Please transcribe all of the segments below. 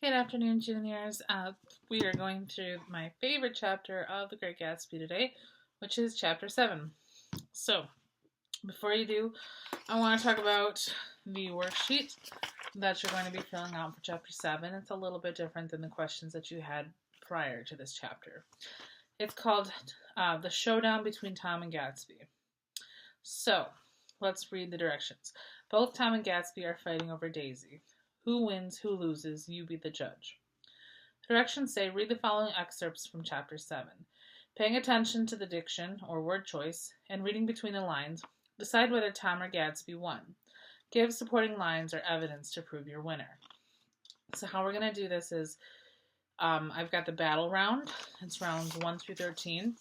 Good afternoon, juniors. We are going through my favorite chapter of The Great Gatsby today, which is chapter 7. So, before you do, I want to talk about the worksheet that you're going to be filling out for chapter 7. It's a little bit different than the questions that you had prior to this chapter. It's called The Showdown Between Tom and Gatsby. So, let's read the directions. Both Tom and Gatsby are fighting over Daisy. Who wins, who loses, you be the judge. Directions say read the following excerpts from Chapter 7. Paying attention to the diction or word choice and reading between the lines, decide whether Tom or Gatsby won. Give supporting lines or evidence to prove your winner. So how we're going to do this is I've got the battle round. It's rounds 1 through 13.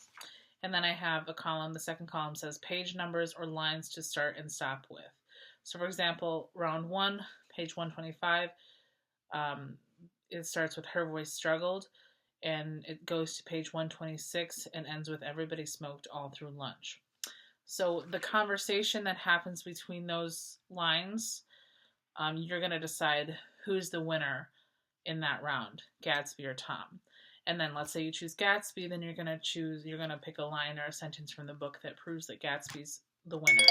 And then I have a column. The second column says page numbers or lines to start and stop with. So for example, round 1, page 125, it starts with her voice struggled, and it goes to page 126 and ends with everybody smoked all through lunch. So the conversation that happens between those lines, you're going to decide who's the winner in that round, Gatsby or Tom. And then let's say you choose Gatsby, then you're going to pick a line or a sentence from the book that proves that Gatsby's the winner.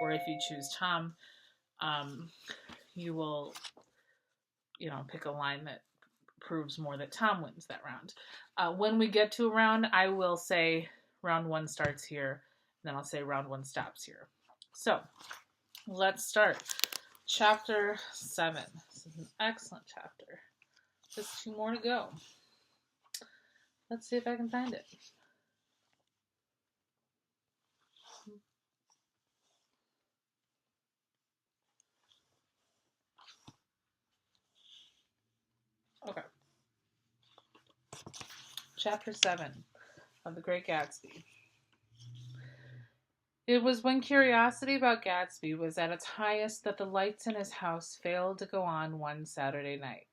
Or if you choose Tom, you will, pick a line that proves more that Tom wins that round. When we get to a round, I will say round 1 starts here, and then I'll say round 1 stops here. So, let's start. Chapter 7. This is an excellent chapter. Just 2 more to go. Let's see if I can find it. Okay. Chapter 7 of The Great Gatsby. It was when curiosity about Gatsby was at its highest that the lights in his house failed to go on one Saturday night.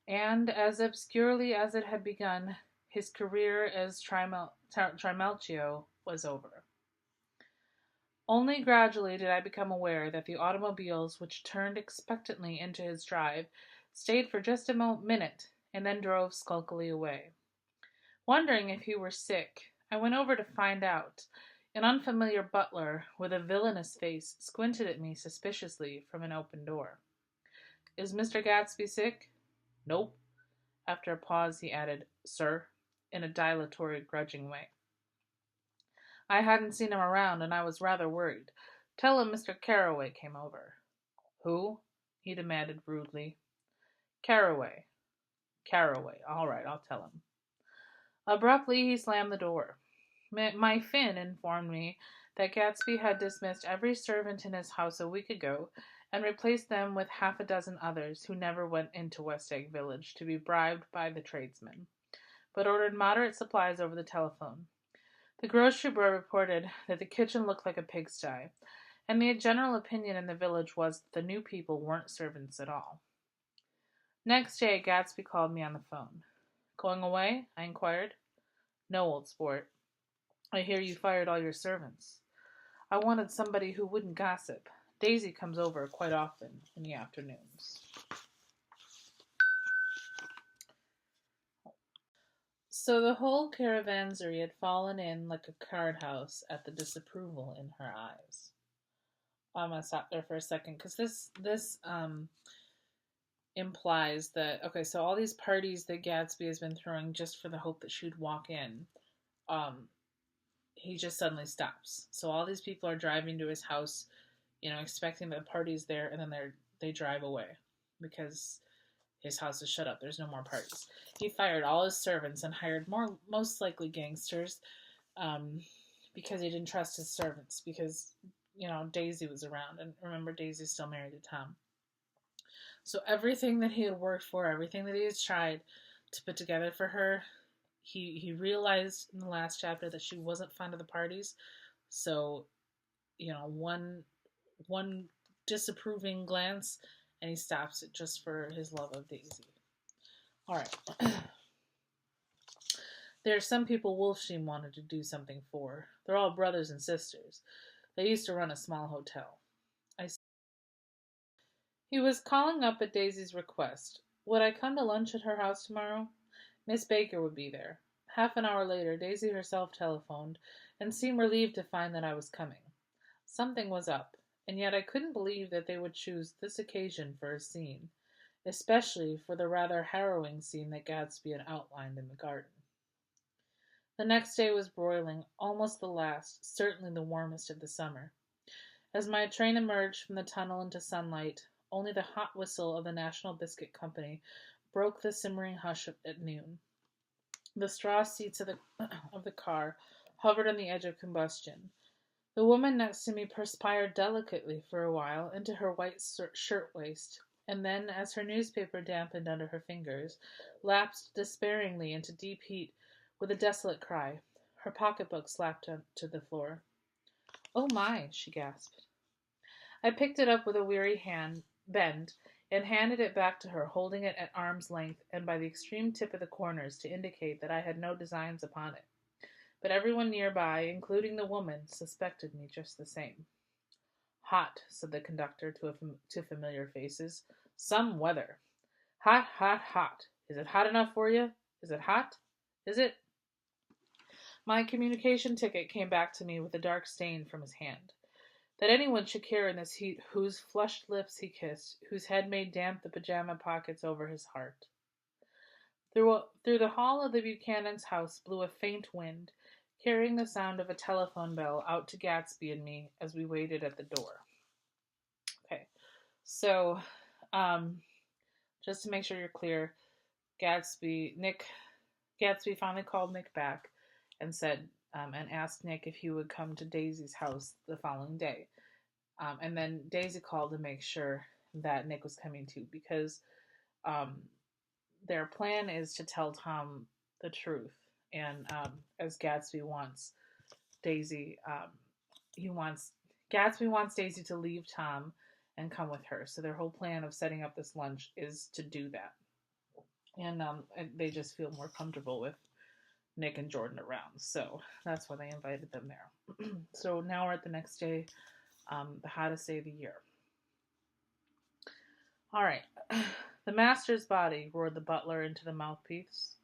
And as obscurely as it had begun, his career as Trimalchio was over. Only gradually did I become aware that the automobiles which turned expectantly into his drive stayed for just a minute and then drove skulkily away. Wondering if he were sick, I went over to find out. An unfamiliar butler with a villainous face squinted at me suspiciously from an open door. "Is Mr. Gatsby sick?" "Nope." After a pause, he added, "Sir," in a dilatory, grudging way. I hadn't seen him around, and I was rather worried. "Tell him Mr. Carroway came over." "Who?" he demanded rudely. "Carroway." "Carroway. All right, I'll tell him." Abruptly, he slammed the door. My Finn informed me that Gatsby had dismissed every servant in his house a week ago and replaced them with half a dozen others who never went into West Egg Village to be bribed by the tradesmen, but ordered moderate supplies over the telephone. The grocery boy reported that the kitchen looked like a pigsty, and the general opinion in the village was that the new people weren't servants at all. Next day, Gatsby called me on the phone. "Going away?" I inquired. "No, old sport. I hear you fired all your servants." "I wanted somebody who wouldn't gossip. Daisy comes over quite often in the afternoons." So the whole caravansary had fallen in like a card house at the disapproval in her eyes. I'm gonna stop there for a second because this implies that, okay, so all these parties that Gatsby has been throwing just for the hope that she'd walk in, he just suddenly stops. So all these people are driving to his house, expecting that the party's there, and then they drive away because his house is shut up. There's no more parties. He fired all his servants and hired most likely gangsters, because he didn't trust his servants because, Daisy was around. And remember, Daisy's still married to Tom. So everything that he had worked for, everything that he had tried to put together for her, he realized in the last chapter that she wasn't fond of the parties. So, one disapproving glance, and he stops it just for his love of Daisy. All right. There are some people Wolfsheim wanted to do something for. They're all brothers and sisters. They used to run a small hotel. He was calling up at Daisy's request. Would I come to lunch at her house tomorrow? Miss Baker would be there. Half an hour later, Daisy herself telephoned and seemed relieved to find that I was coming. Something was up, and yet I couldn't believe that they would choose this occasion for a scene, especially for the rather harrowing scene that Gatsby had outlined in the garden. The next day was broiling, almost the last, certainly the warmest of the summer. As my train emerged from the tunnel into sunlight, only the hot whistle of the National Biscuit Company broke the simmering hush at noon. The straw seats of the car hovered on the edge of combustion. The woman next to me perspired delicately for a while into her white shirtwaist, and then, as her newspaper dampened under her fingers, lapsed despairingly into deep heat with a desolate cry. Her pocketbook slapped to the floor. "Oh my!" she gasped. I picked it up with a weary hand bend and handed it back to her, holding it at arm's length and by the extreme tip of the corners to indicate that I had no designs upon it. But everyone nearby, including the woman, suspected me just the same. "Hot," said the conductor to familiar faces. "Some weather. Hot, hot, hot. Is it hot enough for you? Is it hot? Is it?" My communication ticket came back to me with a dark stain from his hand. That anyone should care in this heat whose flushed lips he kissed, whose head made damp the pajama pockets over his heart. Through the hall of the Buchanan's house blew a faint wind, carrying the sound of a telephone bell out to Gatsby and me as we waited at the door. Okay, so just to make sure you're clear, Gatsby finally called Nick back and said and asked Nick if he would come to Daisy's house the following day. And then Daisy called to make sure that Nick was coming too, because their plan is to tell Tom the truth. And as Gatsby wants Daisy, Gatsby wants Daisy to leave Tom and come with her. So their whole plan of setting up this lunch is to do that. And they just feel more comfortable with Nick and Jordan around. So that's why they invited them there. So now we're at the next day, the hottest day of the year. "All right." "The master's body," roared the butler into the mouthpiece.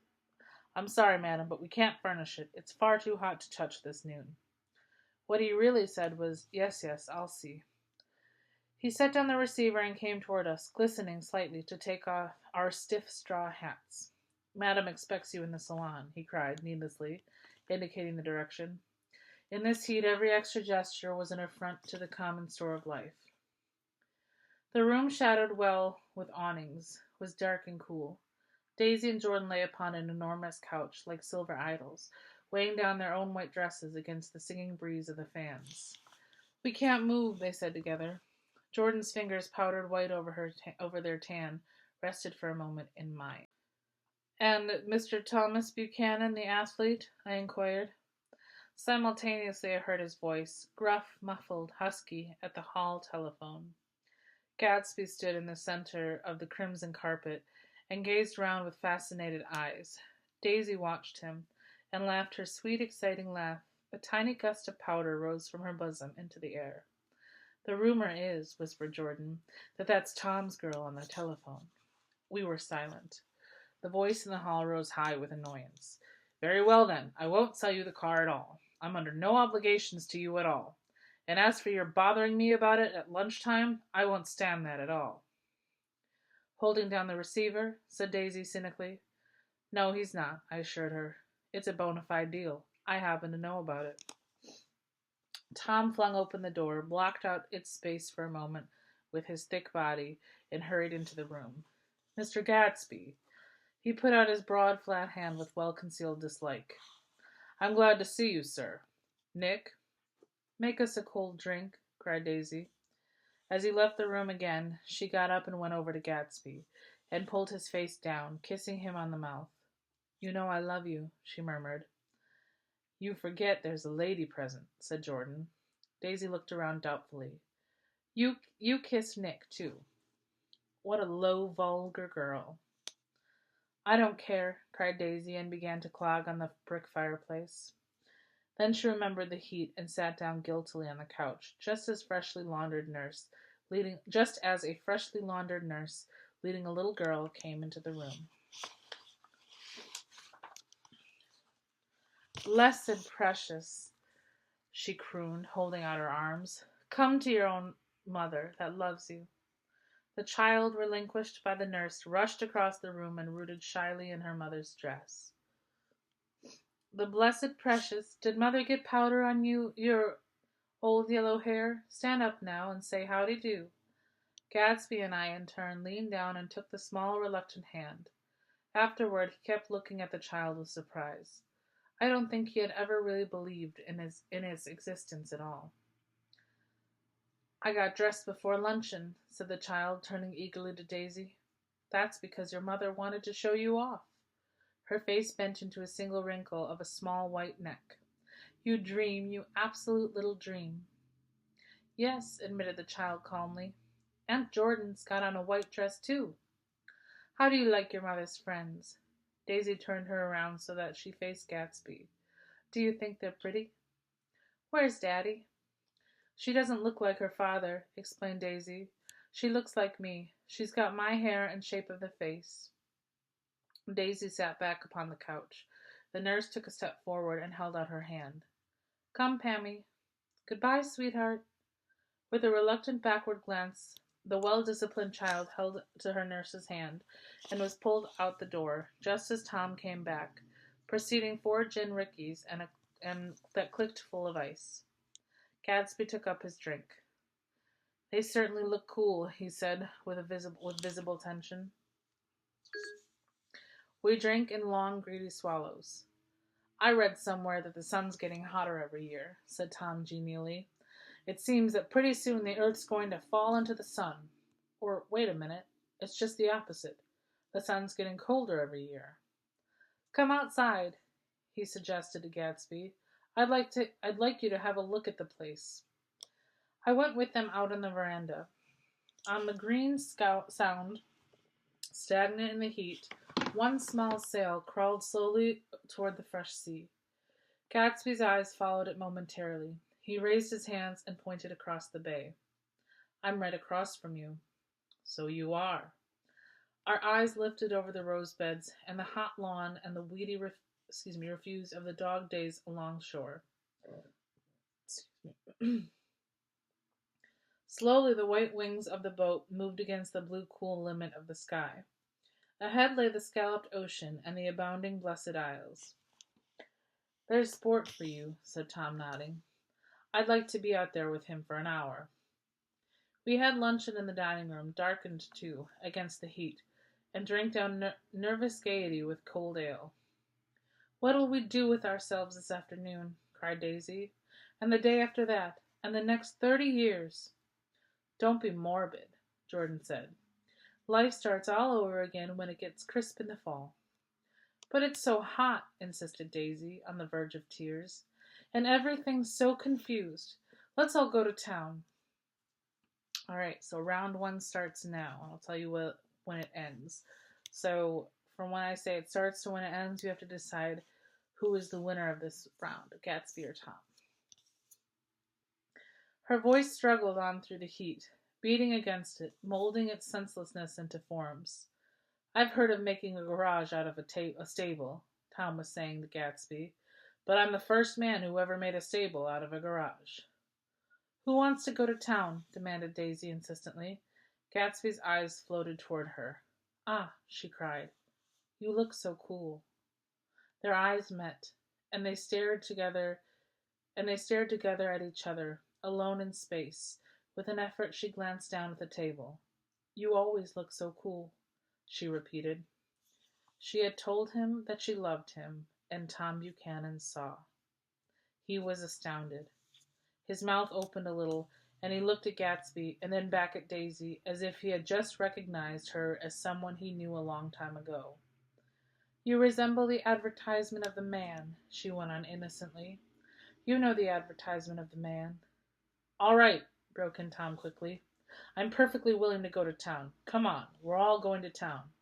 "I'm sorry, madam, but we can't furnish it. It's far too hot to touch this noon." What he really said was, "Yes, yes, I'll see." He set down the receiver and came toward us, glistening slightly, to take off our stiff straw hats. "Madam expects you in the salon," he cried, needlessly, indicating the direction. In this heat, every extra gesture was an affront to the common store of life. The room, shadowed well with awnings, was dark and cool. Daisy and Jordan lay upon an enormous couch, like silver idols, weighing down their own white dresses against the singing breeze of the fans. "We can't move," they said together. Jordan's fingers, powdered white over their tan, rested for a moment in mine. "And Mr. Thomas Buchanan, the athlete?" I inquired. Simultaneously I heard his voice, gruff, muffled, husky, at the hall telephone. Gatsby stood in the center of the crimson carpet and gazed round with fascinated eyes. Daisy watched him and laughed her sweet, exciting laugh. A tiny gust of powder rose from her bosom into the air. "The rumor is," whispered Jordan, "that that's Tom's girl on the telephone." We were silent. The voice in the hall rose high with annoyance. "Very well, then. I won't sell you the car at all. I'm under no obligations to you at all. And as for your bothering me about it at lunchtime, I won't stand that at all." "Holding down the receiver?" said Daisy cynically. "No, he's not," I assured her. "It's a bona fide deal. I happen to know about it." Tom flung open the door, blocked out its space for a moment with his thick body, and hurried into the room. "Mr. Gatsby." He put out his broad, flat hand with well-concealed dislike. "I'm glad to see you, sir. Nick?" "Make us a cold drink," cried Daisy. As he left the room again, she got up and went over to Gatsby, and pulled his face down, kissing him on the mouth. "You know I love you," she murmured. "You forget there's a lady present," said Jordan. Daisy looked around doubtfully. You kissed Nick, too." "What a low, vulgar girl." "I don't care," cried Daisy, and began to clog on the brick fireplace. Then she remembered the heat and sat down guiltily on the couch, just as a freshly laundered nurse, leading a little girl, came into the room. "Blessed precious," she crooned, holding out her arms. "Come to your own mother that loves you." The child, relinquished by the nurse, rushed across the room and rooted shyly in her mother's dress. "The blessed precious, did mother get powder on your old yellow hair? Stand up now and say howdy do." Gatsby and I, in turn, leaned down and took the small, reluctant hand. Afterward, he kept looking at the child with surprise. I don't think he had ever really believed in its existence at all. "I got dressed before luncheon," said the child, turning eagerly to Daisy. "That's because your mother wanted to show you off." Her face bent into a single wrinkle of a small white neck. "You dream, you absolute little dream." "Yes," admitted the child calmly. "Aunt Jordan's got on a white dress, too." "How do you like your mother's friends?" Daisy turned her around so that she faced Gatsby. "Do you think they're pretty?" "Where's Daddy?" "She doesn't look like her father," explained Daisy. "She looks like me. She's got my hair and shape of the face." Daisy sat back upon the couch. The nurse took a step forward and held out her hand. "Come, Pammy." "Goodbye, sweetheart." With a reluctant backward glance, the well-disciplined child held to her nurse's hand and was pulled out the door, just as Tom came back, preceding 4 gin rickeys and that clicked full of ice. Gadsby took up his drink. "They certainly look cool," he said with visible tension. We drank in long, greedy swallows. "I read somewhere that the sun's getting hotter every year," said Tom genially. "It seems that pretty soon the Earth's going to fall into the sun. Or, wait a minute, it's just the opposite. The sun's getting colder every year." "Come outside," he suggested to Gadsby. I'd like you to have a look at the place." I went with them out on the veranda. On the green sound, stagnant in the heat, one small sail crawled slowly toward the fresh sea. Gatsby's eyes followed it momentarily. He raised his hands and pointed across the bay. "I'm right across from you." "So you are." Our eyes lifted over the rose beds and the hot lawn and the weedy refuse of the dog days along shore. Slowly the white wings of the boat moved against the blue cool limit of the sky. Ahead lay the scalloped ocean and the abounding Blessed Isles. "There's sport for you," said Tom, nodding. "I'd like to be out there with him for an hour." We had luncheon in the dining room, darkened too, against the heat, and drank down nervous gaiety with cold ale. "What'll we do with ourselves this afternoon?" cried Daisy. "And the day after that? And the next 30 years?" "Don't be morbid," Jordan said. "Life starts all over again when it gets crisp in the fall." "But it's so hot," insisted Daisy, on the verge of tears. "And everything's so confused. Let's all go to town." All right, so round 1 starts now. I'll tell you when it ends. So from when I say it starts to when it ends, you have to decide who is the winner of this round, Gatsby or Tom. Her voice struggled on through the heat, beating against it, molding its senselessness into forms. "I've heard of making a garage out of a stable," Tom was saying to Gatsby, "but I'm the first man who ever made a stable out of a garage." "Who wants to go to town?" demanded Daisy insistently. Gatsby's eyes floated toward her. "Ah," she cried, "you look so cool." Their eyes met, and they stared together at each other, alone in space. With an effort she glanced down at the table. "You always look so cool," she repeated. She had told him that she loved him, and Tom Buchanan saw. He was astounded. His mouth opened a little, and he looked at Gatsby and then back at Daisy as if he had just recognized her as someone he knew a long time ago. "You resemble the advertisement of the Man," she went on innocently. "You know the advertisement of the Man." "All right," broke in Tom quickly. "I'm perfectly willing to go to town. Come on, we're all going to town."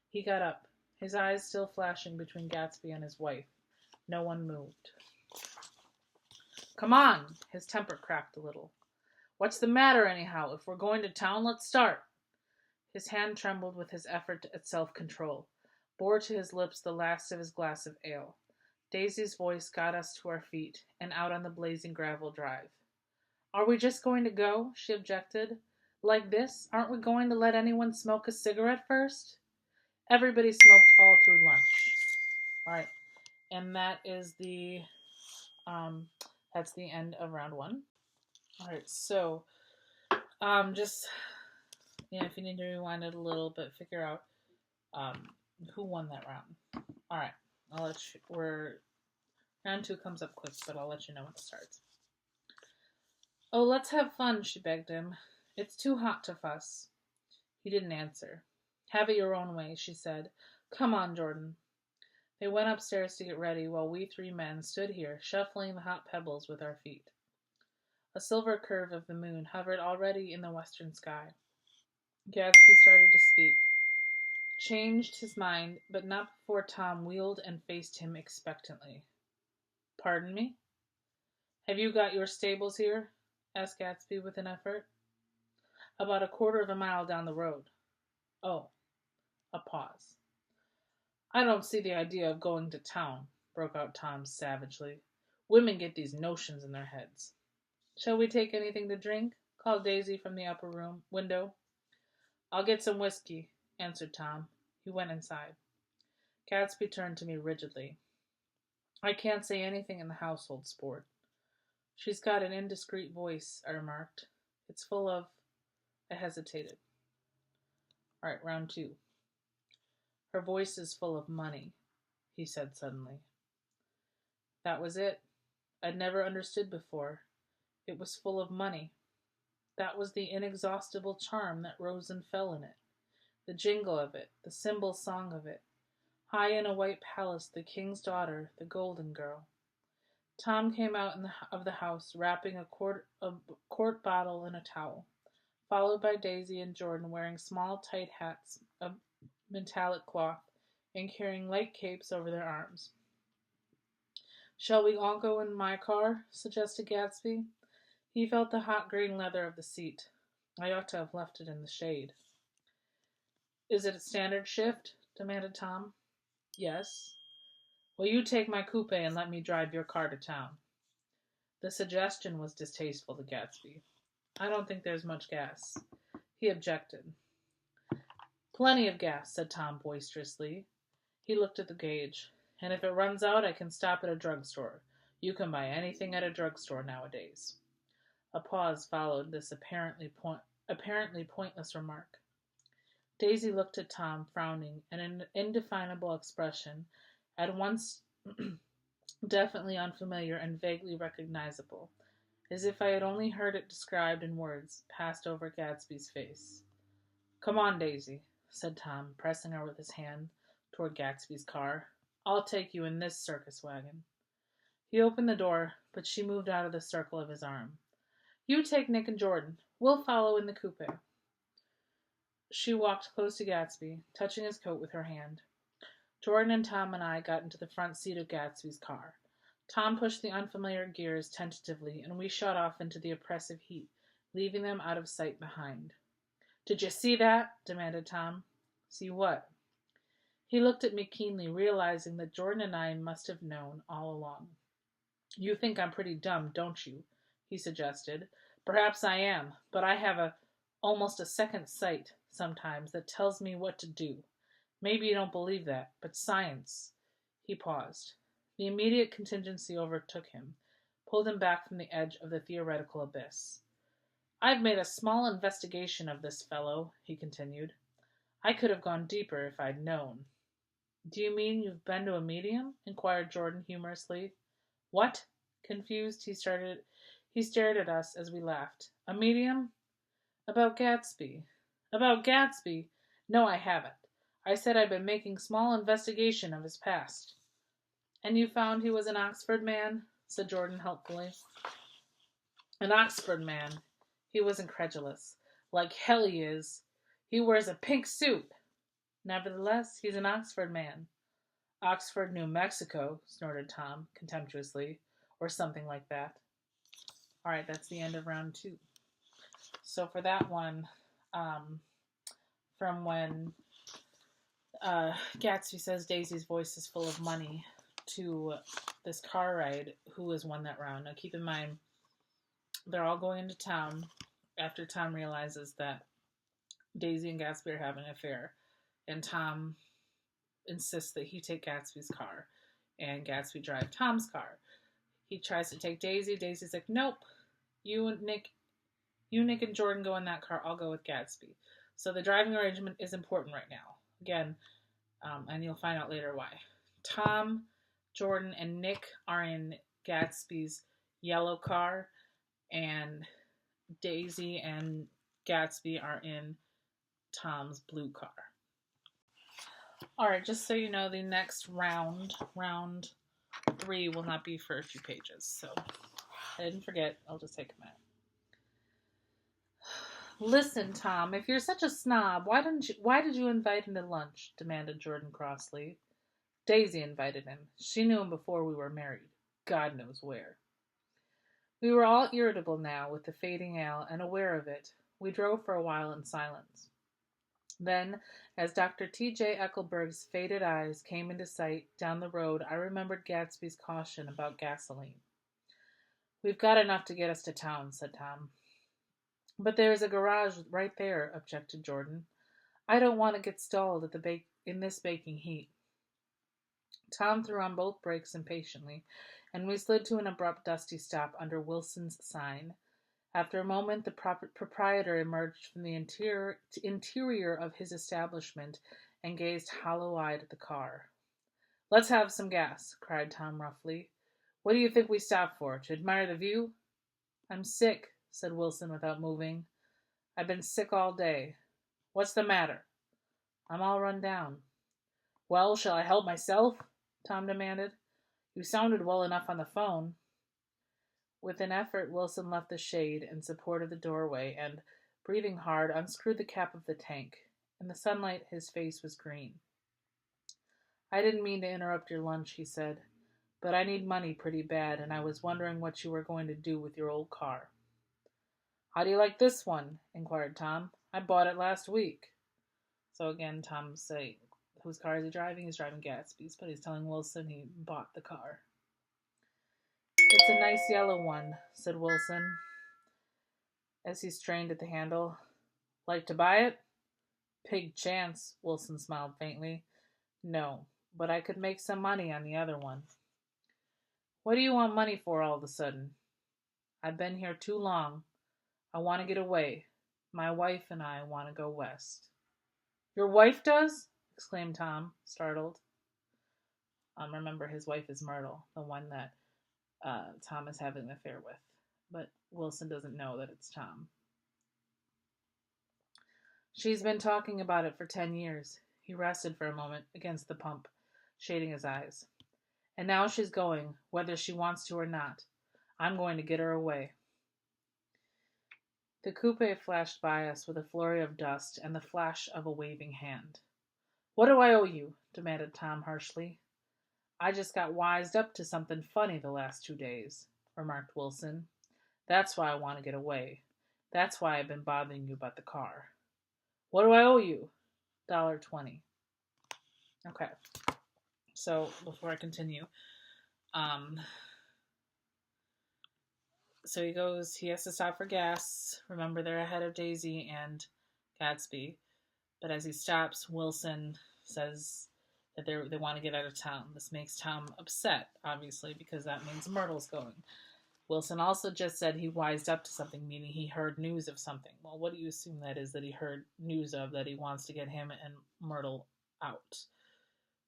He got up, his eyes still flashing between Gatsby and his wife. No one moved. "Come on!" His temper cracked a little. "What's the matter anyhow? If we're going to town, let's start." His hand trembled with his effort at self-control, bore to his lips the last of his glass of ale. Daisy's voice got us to our feet and out on the blazing gravel drive. Are we just going to go? She objected. Like this? Aren't we going to let anyone smoke a cigarette first? Everybody smoked all through lunch. All right, and um, that's the end of round one. All right, so just if you need to rewind it a little bit, figure out um, who won that round. All right, I'll let you. Round two comes up quick, but I'll let you know when it starts. Oh, let's have fun, she begged him. It's too hot to fuss. He didn't answer. Have it your own way, she said. Come on, Jordan. They went upstairs to get ready while we three men stood here, shuffling the hot pebbles with our feet. A silver curve of the moon hovered already in the western sky. Gatsby started to speak. Changed his mind, but not before Tom wheeled and faced him expectantly. Pardon me? Have you got your stables here? Asked Gatsby with an effort. About a quarter of a mile down the road. Oh. A pause. I don't see the idea of going to town, broke out Tom savagely. Women get these notions in their heads. Shall we take anything to drink? Called Daisy from the upper room window. I'll get some whiskey, answered Tom. He went inside. Gatsby turned to me rigidly. I can't say anything in the household, sport. She's got an indiscreet voice, I remarked. It's full of... I hesitated. All right, round two. Her voice is full of money, he said suddenly. That was it. I'd never understood before. It was full of money. That was the inexhaustible charm that rose and fell in it. The jingle of it, the cymbal song of it. High in a white palace, the king's daughter, the golden girl. Tom came out of the house, wrapping a quart bottle in a towel, followed by Daisy and Jordan wearing small tight hats of metallic cloth and carrying light capes over their arms. Shall we all go in my car? Suggested Gatsby. He felt the hot green leather of the seat. I ought to have left it in the shade. Is it a standard shift? Demanded Tom. Yes. Will you take my coupe and let me drive your car to town? The suggestion was distasteful to Gatsby. I don't think there's much gas. He objected. Plenty of gas, said Tom boisterously. He looked at the gauge. And if it runs out, I can stop at a drugstore. You can buy anything at a drugstore nowadays. A pause followed this apparently pointless remark. Daisy looked at Tom, frowning, and an indefinable expression, at once definitely unfamiliar and vaguely recognizable, as if I had only heard it described in words, passed over Gatsby's face. Come on, Daisy, said Tom, pressing her with his hand toward Gatsby's car. I'll take you in this circus wagon. He opened the door, but she moved out of the circle of his arm. You take Nick and Jordan. We'll follow in the coupe. She walked close to Gatsby, touching his coat with her hand. Jordan and Tom and I got into the front seat of Gatsby's car. Tom pushed the unfamiliar gears tentatively, and we shot off into the oppressive heat, leaving them out of sight behind. Did you see that? Demanded Tom. See what? He looked at me keenly, realizing that Jordan and I must have known all along. You think I'm pretty dumb, don't you? He suggested. Perhaps I am, but I have almost a second sight sometimes that tells me what to do. Maybe you don't believe that, but science. He paused. The immediate contingency overtook him, pulled him back from the edge of the theoretical abyss. I've made a small investigation of this fellow, he continued. I could have gone deeper if I'd known. Do you mean you've been to a medium? Inquired Jordan humorously. What? Confused, he stared at us as we laughed. A medium? About Gatsby. About Gatsby? No, I haven't. I said I'd been making small investigation of his past. And you found he was an Oxford man? Said Jordan helpfully. An Oxford man. He was incredulous. Like hell he is. He wears a pink suit. Nevertheless, he's an Oxford man. Oxford, New Mexico, snorted Tom contemptuously, or something like that. All right, that's the end of round two. So for that one, from when Gatsby says Daisy's voice is full of money to this car ride, who has won that round. Now keep in mind, they're all going into town after Tom realizes that Daisy and Gatsby are having an affair. And Tom insists that he take Gatsby's car and Gatsby drive Tom's car. He tries to take Daisy. Daisy's like, nope, you, Nick, and Jordan go in that car. I'll go with Gatsby. So the driving arrangement is important right now. Again, and you'll find out later why. Tom, Jordan, and Nick are in Gatsby's yellow car, and Daisy and Gatsby are in Tom's blue car. All right, just so you know, the next round 3, will not be for a few pages. So I didn't forget. I'll just take a minute. Listen, Tom, if you're such a snob, why did you invite him to lunch? Demanded Jordan crossly. Daisy invited him. She knew him before we were married. God knows where. We were all irritable now with the fading ale, and aware of it. We drove for a while in silence. Then, as Dr. T.J. Eckelberg's faded eyes came into sight down the road, I remembered Gatsby's caution about gasoline. We've got enough to get us to town, said Tom. But there is a garage right there, objected Jordan. I don't want to get stalled in this baking heat. Tom threw on both brakes impatiently, and we slid to an abrupt, dusty stop under Wilson's sign. After a moment, the proprietor emerged from the interior of his establishment and gazed hollow-eyed at the car. Let's have some gas, cried Tom roughly. What do you think we stopped for? To admire the view? I'm sick, said Wilson without moving. I've been sick all day. What's the matter? I'm all run down. Well, shall I help myself? Tom demanded. You sounded well enough on the phone. With an effort, Wilson left the shade and supported the doorway and, breathing hard, unscrewed the cap of the tank. In the sunlight, his face was green. I didn't mean to interrupt your lunch, he said, but I need money pretty bad, and I was wondering what you were going to do with your old car. How do you like this one? Inquired Tom. I bought it last week. So again, Tom's saying, whose car is he driving? He's driving Gatsby's, but he's telling Wilson he bought the car. It's a nice yellow one, said Wilson, as he strained at the handle. Like to buy it? Pig chance, Wilson smiled faintly. No, but I could make some money on the other one. What do you want money for all of a sudden? I've been here too long. I want to get away. My wife and I want to go west. Your wife does? Exclaimed Tom, startled. Remember, his wife is Myrtle, the one that Tom is having an affair with. But Wilson doesn't know that it's Tom. She's been talking about it for 10 years. He rested for a moment against the pump, shading his eyes. And now she's going, whether she wants to or not. I'm going to get her away. The coupe flashed by us with a flurry of dust and the flash of a waving hand. What do I owe you? Demanded Tom harshly. I just got wised up to something funny the last 2 days, remarked Wilson. That's why I want to get away. That's why I've been bothering you about the car. What do I owe you? $1.20. Okay. So before I continue, so he has to stop for gas. Remember, they're ahead of Daisy and Gatsby. But as he stops, Wilson says that they want to get out of town. This makes Tom upset, obviously, because that means Myrtle's going. Wilson also just said he wised up to something, meaning he heard news of something. Well, what do you assume that is that he heard news of, that he wants to get him and Myrtle out?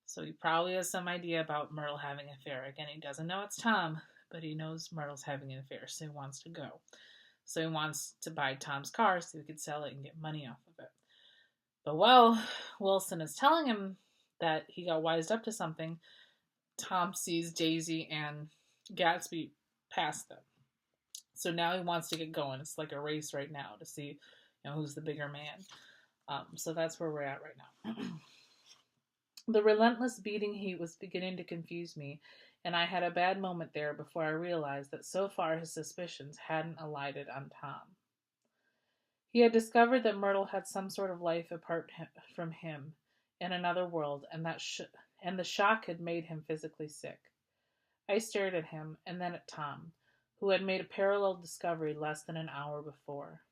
So he probably has some idea about Myrtle having an affair. Again, he doesn't know it's Tom, but he knows Myrtle's having an affair, so he wants to go. So he wants to buy Tom's car so he could sell it and get money off of it. But while Wilson is telling him that he got wised up to something, Tom sees Daisy and Gatsby pass them. So now he wants to get going. It's like a race right now to see, who's the bigger man. So that's where we're at right now. The relentless beating heat was beginning to confuse me, and I had a bad moment there before I realized that so far his suspicions hadn't alighted on Tom. He had discovered that Myrtle had some sort of life apart from him in another world, and the shock had made him physically sick. I stared at him, and then at Tom, who had made a parallel discovery less than an hour before.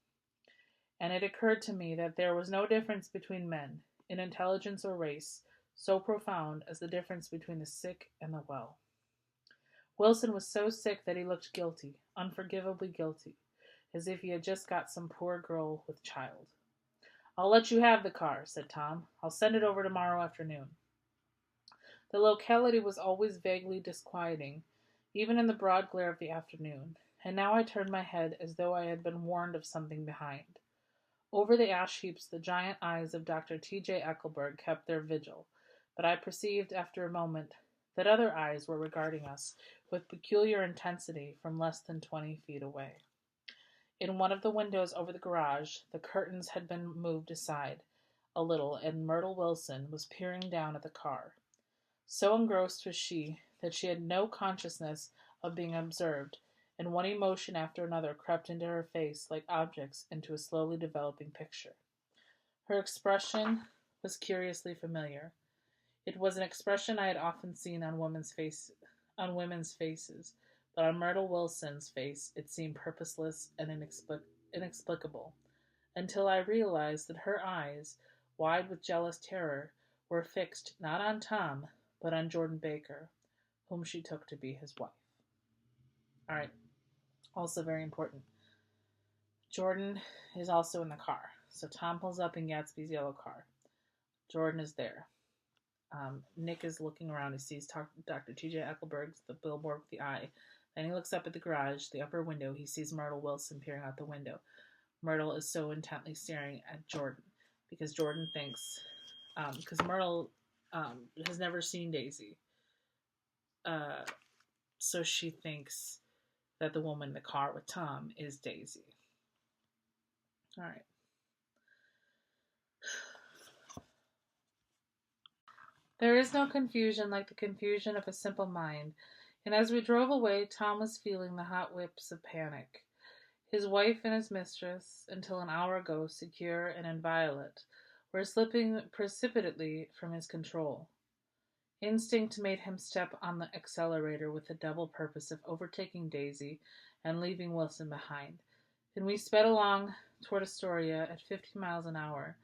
And it occurred to me that there was no difference between men, in intelligence or race, so profound as the difference between the sick and the well. Wilson was so sick that he looked guilty, unforgivably guilty, as if he had just got some poor girl with child. "I'll let you have the car," said Tom. "I'll send it over tomorrow afternoon." The locality was always vaguely disquieting, even in the broad glare of the afternoon, and now I turned my head as though I had been warned of something behind. Over the ash heaps the giant eyes of Dr. T.J. Eckelberg kept their vigil, but I perceived after a moment that other eyes were regarding us with peculiar intensity from less than 20 feet away. In one of the windows over the garage, the curtains had been moved aside a little, and Myrtle Wilson was peering down at the car. So engrossed was she that she had no consciousness of being observed, and one emotion after another crept into her face like objects into a slowly developing picture. Her expression was curiously familiar. It was an expression I had often seen on women's faces, but on Myrtle Wilson's face it seemed purposeless and inexplicable, until I realized that her eyes, wide with jealous terror, were fixed not on Tom, but on Jordan Baker, whom she took to be his wife. All right, also very important. Jordan is also in the car. So Tom pulls up in Gatsby's yellow car. Jordan is there. Nick is looking around. He sees Dr. T.J. Eckelberg's the billboard with the eye. Then he looks up at the garage, the upper window. He sees Myrtle Wilson peering out the window. Myrtle is so intently staring at Jordan because Jordan thinks, because Myrtle has never seen Daisy. So she thinks that the woman in the car with Tom is Daisy. All right. There is no confusion like the confusion of a simple mind, and as we drove away, Tom was feeling the hot whips of panic. His wife and his mistress, until an hour ago secure and inviolate, were slipping precipitately from his control. Instinct made him step on the accelerator with the double purpose of overtaking Daisy and leaving Wilson behind, and we sped along toward Astoria at 50 miles an hour,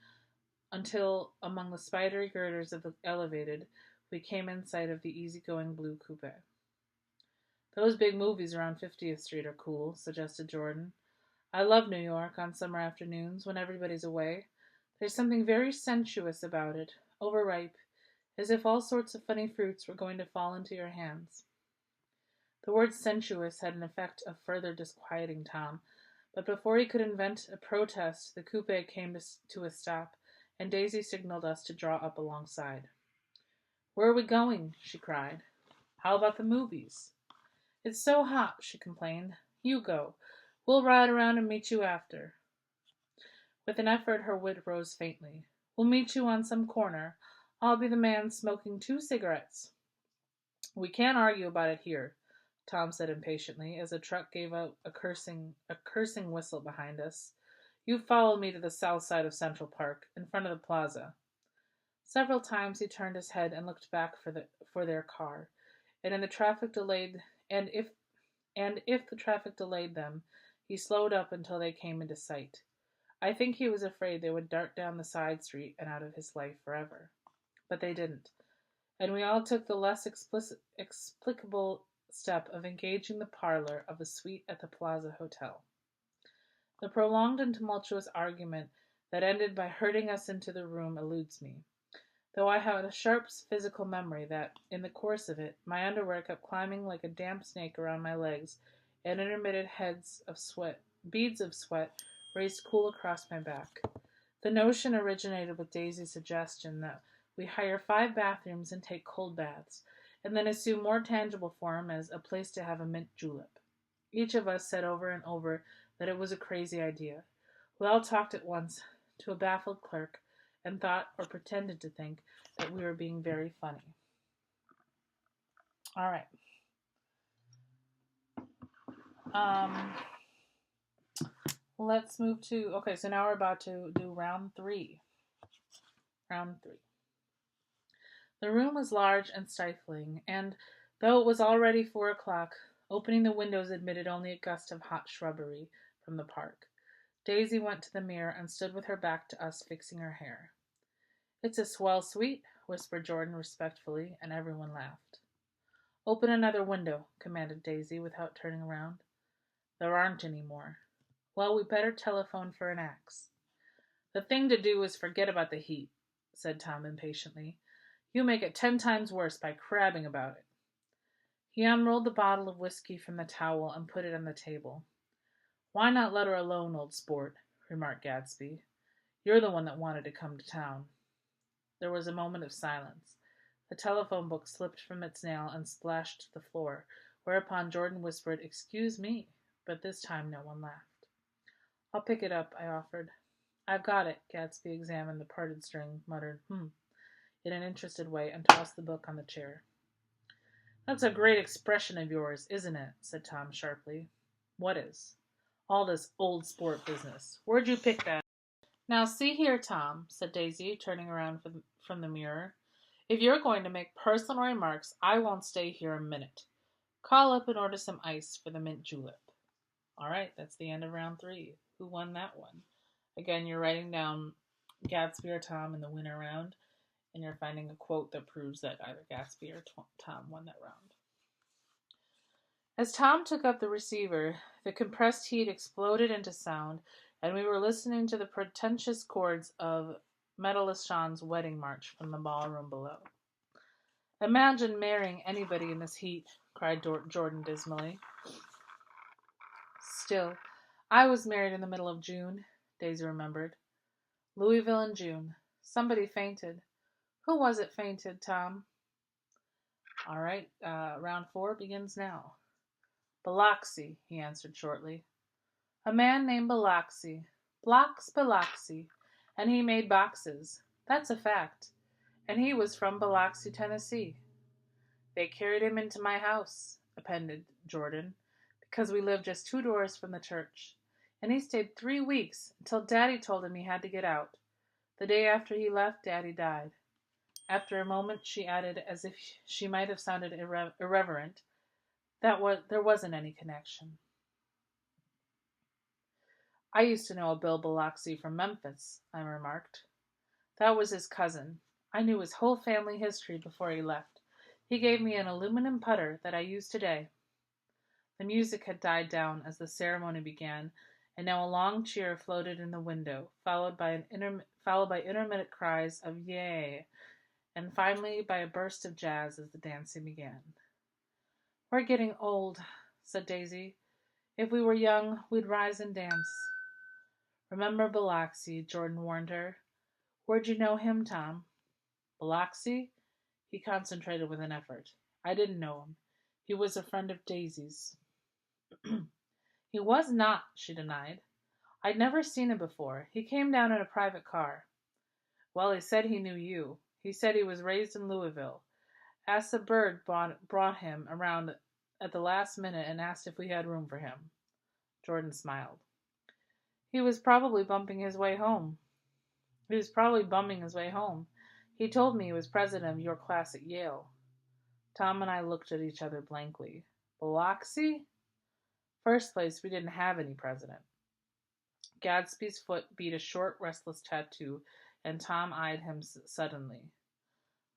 until, among the spidery girders of the elevated, we came in sight of the easygoing blue coupe. "Those big movies around 50th Street are cool," suggested Jordan. "I love New York on summer afternoons when everybody's away. There's something very sensuous about it, overripe, as if all sorts of funny fruits were going to fall into your hands." The word sensuous had an effect of further disquieting Tom, but before he could invent a protest, the coupe came to a stop, and Daisy signaled us to draw up alongside. "Where are we going?" she cried. "How about the movies?" "It's so hot," she complained. "You go. We'll ride around and meet you after." With an effort, her wit rose faintly. "We'll meet you on some corner. I'll be the man smoking 2 cigarettes." "We can't argue about it here," Tom said impatiently, as a truck gave out a cursing whistle behind us. "You followed me to the south side of Central Park, in front of the plaza." Several times he turned his head and looked back for their car, and if the traffic delayed them, he slowed up until they came into sight. I think he was afraid they would dart down the side street and out of his life forever. But they didn't, and we all took the less explicable step of engaging the parlor of the suite at the Plaza Hotel. The prolonged and tumultuous argument that ended by herding us into the room eludes me, though I had a sharp physical memory that, in the course of it, my underwear kept climbing like a damp snake around my legs, and intermittent beads of sweat raced cool across my back. The notion originated with Daisy's suggestion that we hire 5 bathrooms and take cold baths, and then assume more tangible form as a place to have a mint julep. Each of us said over and over that it was a crazy idea. We all talked at once to a baffled clerk, and thought or pretended to think that we were being very funny. All right. Let's move to, okay, so now we're about to do round three. Round three. The room was large and stifling, and though it was already 4 o'clock, opening the windows admitted only a gust of hot shrubbery from the park. Daisy went to the mirror and stood with her back to us, fixing her hair. "It's a swell suite," whispered Jordan respectfully, and everyone laughed. "Open another window," commanded Daisy without turning around. "There aren't any more." "Well, we better telephone for an axe." "The thing to do is forget about the heat," said Tom impatiently. "You make it 10 times worse by crabbing about it." He unrolled the bottle of whiskey from the towel and put it on the table. "Why not let her alone, old sport?" remarked Gatsby. "You're the one that wanted to come to town." There was a moment of silence. The telephone book slipped from its nail and splashed to the floor, whereupon Jordan whispered, "Excuse me," but this time no one laughed. "I'll pick it up," I offered. "I've got it." Gatsby examined the parted string, muttered, in an interested way, and tossed the book on the chair. "That's a great expression of yours, isn't it?" said Tom sharply. "What is?" "All this old sport business. Where'd you pick that?" "Now see here, Tom," said Daisy, turning around from the mirror. "If you're going to make personal remarks, I won't stay here a minute. Call up and order some ice for the mint julep." All right, that's the end of round three. Who won that one? Again, you're writing down Gatsby or Tom in the winner round, and you're finding a quote that proves that either Gatsby or Tom won that round. As Tom took up the receiver, the compressed heat exploded into sound, and we were listening to the pretentious chords of Metallischon's wedding march from the ballroom below. "Imagine marrying anybody in this heat," cried Jordan dismally. "Still, I was married in the middle of June," Daisy remembered. "Louisville in June. Somebody fainted. Who was it fainted, Tom?" All right, round 4 begins now. "Biloxi," he answered shortly. "A man named Biloxi. Biloxi. And he made boxes. That's a fact. And he was from Biloxi, Tennessee. They carried him into my house," appended Jordan, "because we lived just 2 doors from the church. And he stayed 3 weeks, until Daddy told him he had to get out. The day after he left, Daddy died." After a moment, she added, as if she might have sounded irreverent, there wasn't any connection. "I used to know a Bill Biloxi from Memphis," I remarked. "That was his cousin. I knew his whole family history before he left. He gave me an aluminum putter that I use today." The music had died down as the ceremony began, and now a long cheer floated in the window, followed by intermittent cries of "Yay!" and finally by a burst of jazz as the dancing began. "We're getting old," said Daisy. "If we were young, we'd rise and dance." "Remember Biloxi," Jordan warned her. "Where'd you know him, Tom?" "Biloxi?" He concentrated with an effort. "I didn't know him. He was a friend of Daisy's." "He was not," she denied. "I'd never seen him before. He came down in a private car." "Well, he said he knew you. He said he was raised in Louisville. Asa Bird brought him around at the last minute and asked if we had room for him." Jordan smiled. He was probably bumming his way home. He told me he was president of your class at Yale." Tom and I looked at each other blankly. "Biloxi?" "First place, we didn't have any president." Gadsby's foot beat a short, restless tattoo, and Tom eyed him suddenly.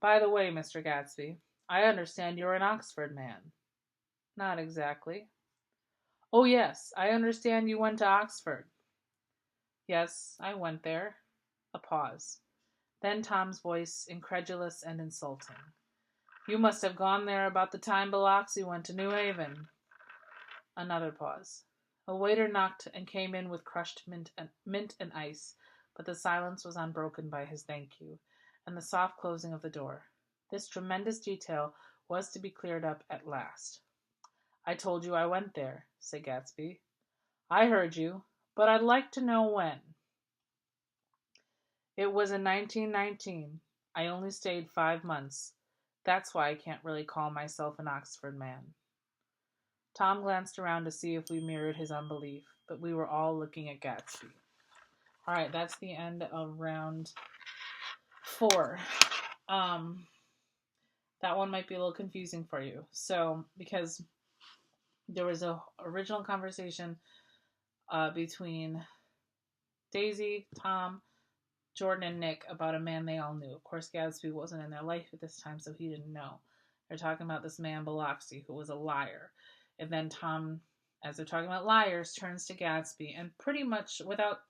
"By the way, Mr. Gadsby, I understand you're an Oxford man." "Not exactly." "Oh, yes, I understand you went to Oxford." "Yes, I went there." A pause. Then Tom's voice, incredulous and insulting. "You must have gone there about the time Biloxi went to New Haven." Another pause. A waiter knocked and came in with crushed mint and ice, but the silence was unbroken by his thank you, and the soft closing of the door. This tremendous detail was to be cleared up at last. "I told you I went there," said Gatsby. "I heard you, but I'd like to know when." "It was in 1919. I only stayed 5 months. That's why I can't really call myself an Oxford man." Tom glanced around to see if we mirrored his unbelief, but we were all looking at Gatsby. All right, that's the end of round 4. That one might be a little confusing for you. So, because there was a original conversation between Daisy, Tom, Jordan, and Nick about a man they all knew. Of course, Gatsby wasn't in their life at this time, so he didn't know. They're talking about this man, Biloxi, who was a liar. And then Tom, as they're talking about liars, turns to Gatsby and pretty much, without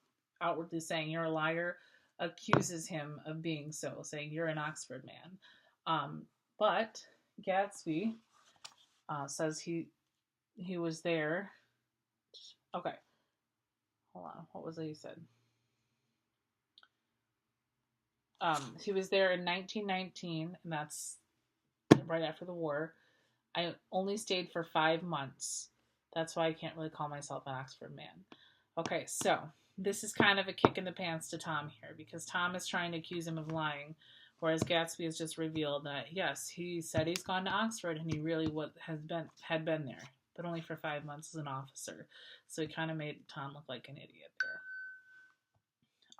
outwardly saying you're a liar, accuses him of being so, saying you're an Oxford man. But Gatsby says he was there. Okay. Hold on. What was it he said? He was there in 1919, and that's right after the war. I only stayed for 5 months. That's why I can't really call myself an Oxford man. Okay, so this is kind of a kick in the pants to Tom here, because Tom is trying to accuse him of lying, whereas Gatsby has just revealed that, yes, he said he's gone to Oxford, and he really had been there, but only for 5 months as an officer. So he kind of made Tom look like an idiot there.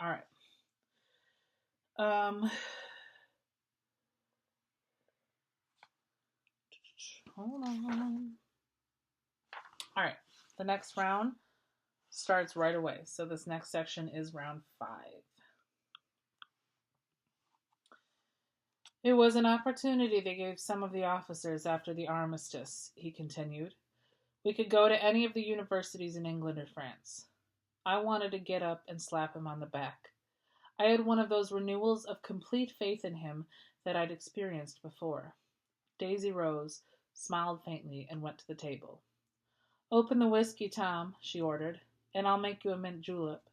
All right. Hold on. All right. The next round starts right away. So this next section is round 5. It was an opportunity they gave some of the officers after the armistice, he continued. We could go to any of the universities in England or France. I wanted to get up and slap him on the back. I had one of those renewals of complete faith in him that I'd experienced before. Daisy rose, smiled faintly, and went to the table. Open the whiskey, Tom, she ordered, and I'll make you a mint julep.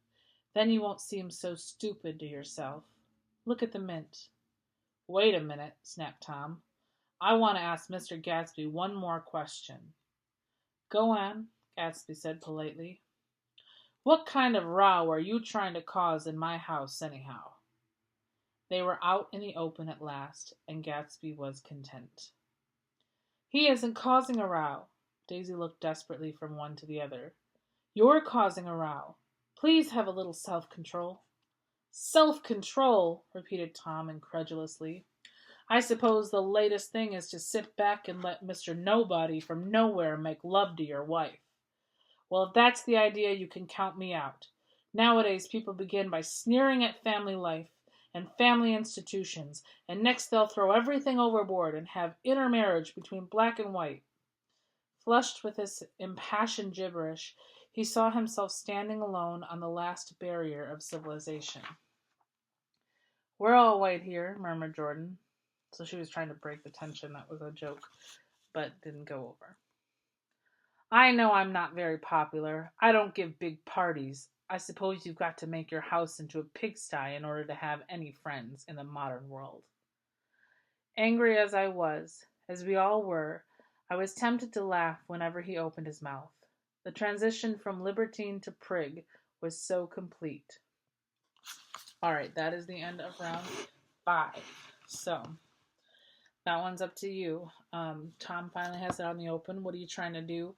Then you won't seem so stupid to yourself. Look at the mint. Wait a minute, snapped Tom. I want to ask Mr. Gatsby one more question. Go on, Gatsby said politely. What kind of row are you trying to cause in my house, anyhow? They were out in the open at last, and Gatsby was content. He isn't causing a row. Daisy looked desperately from one to the other. You're causing a row. Please have a little self-control. Self-control, repeated Tom incredulously. I suppose the latest thing is to sit back and let Mr. Nobody from nowhere make love to your wife. Well, if that's the idea, you can count me out. Nowadays, people begin by sneering at family life and family institutions, and next they'll throw everything overboard and have intermarriage between black and white. Flushed with this impassioned gibberish, he saw himself standing alone on the last barrier of civilization. We're all white here, murmured Jordan. So she was trying to break the tension. That was a joke, but didn't go over. I know I'm not very popular. I don't give big parties. I suppose you've got to make your house into a pigsty in order to have any friends in the modern world. Angry as I was, as we all were, I was tempted to laugh whenever he opened his mouth. The transition from libertine to prig was so complete. All right, that is the end of round 5. So that one's up to you. Tom finally has it out in the open. What are you trying to do?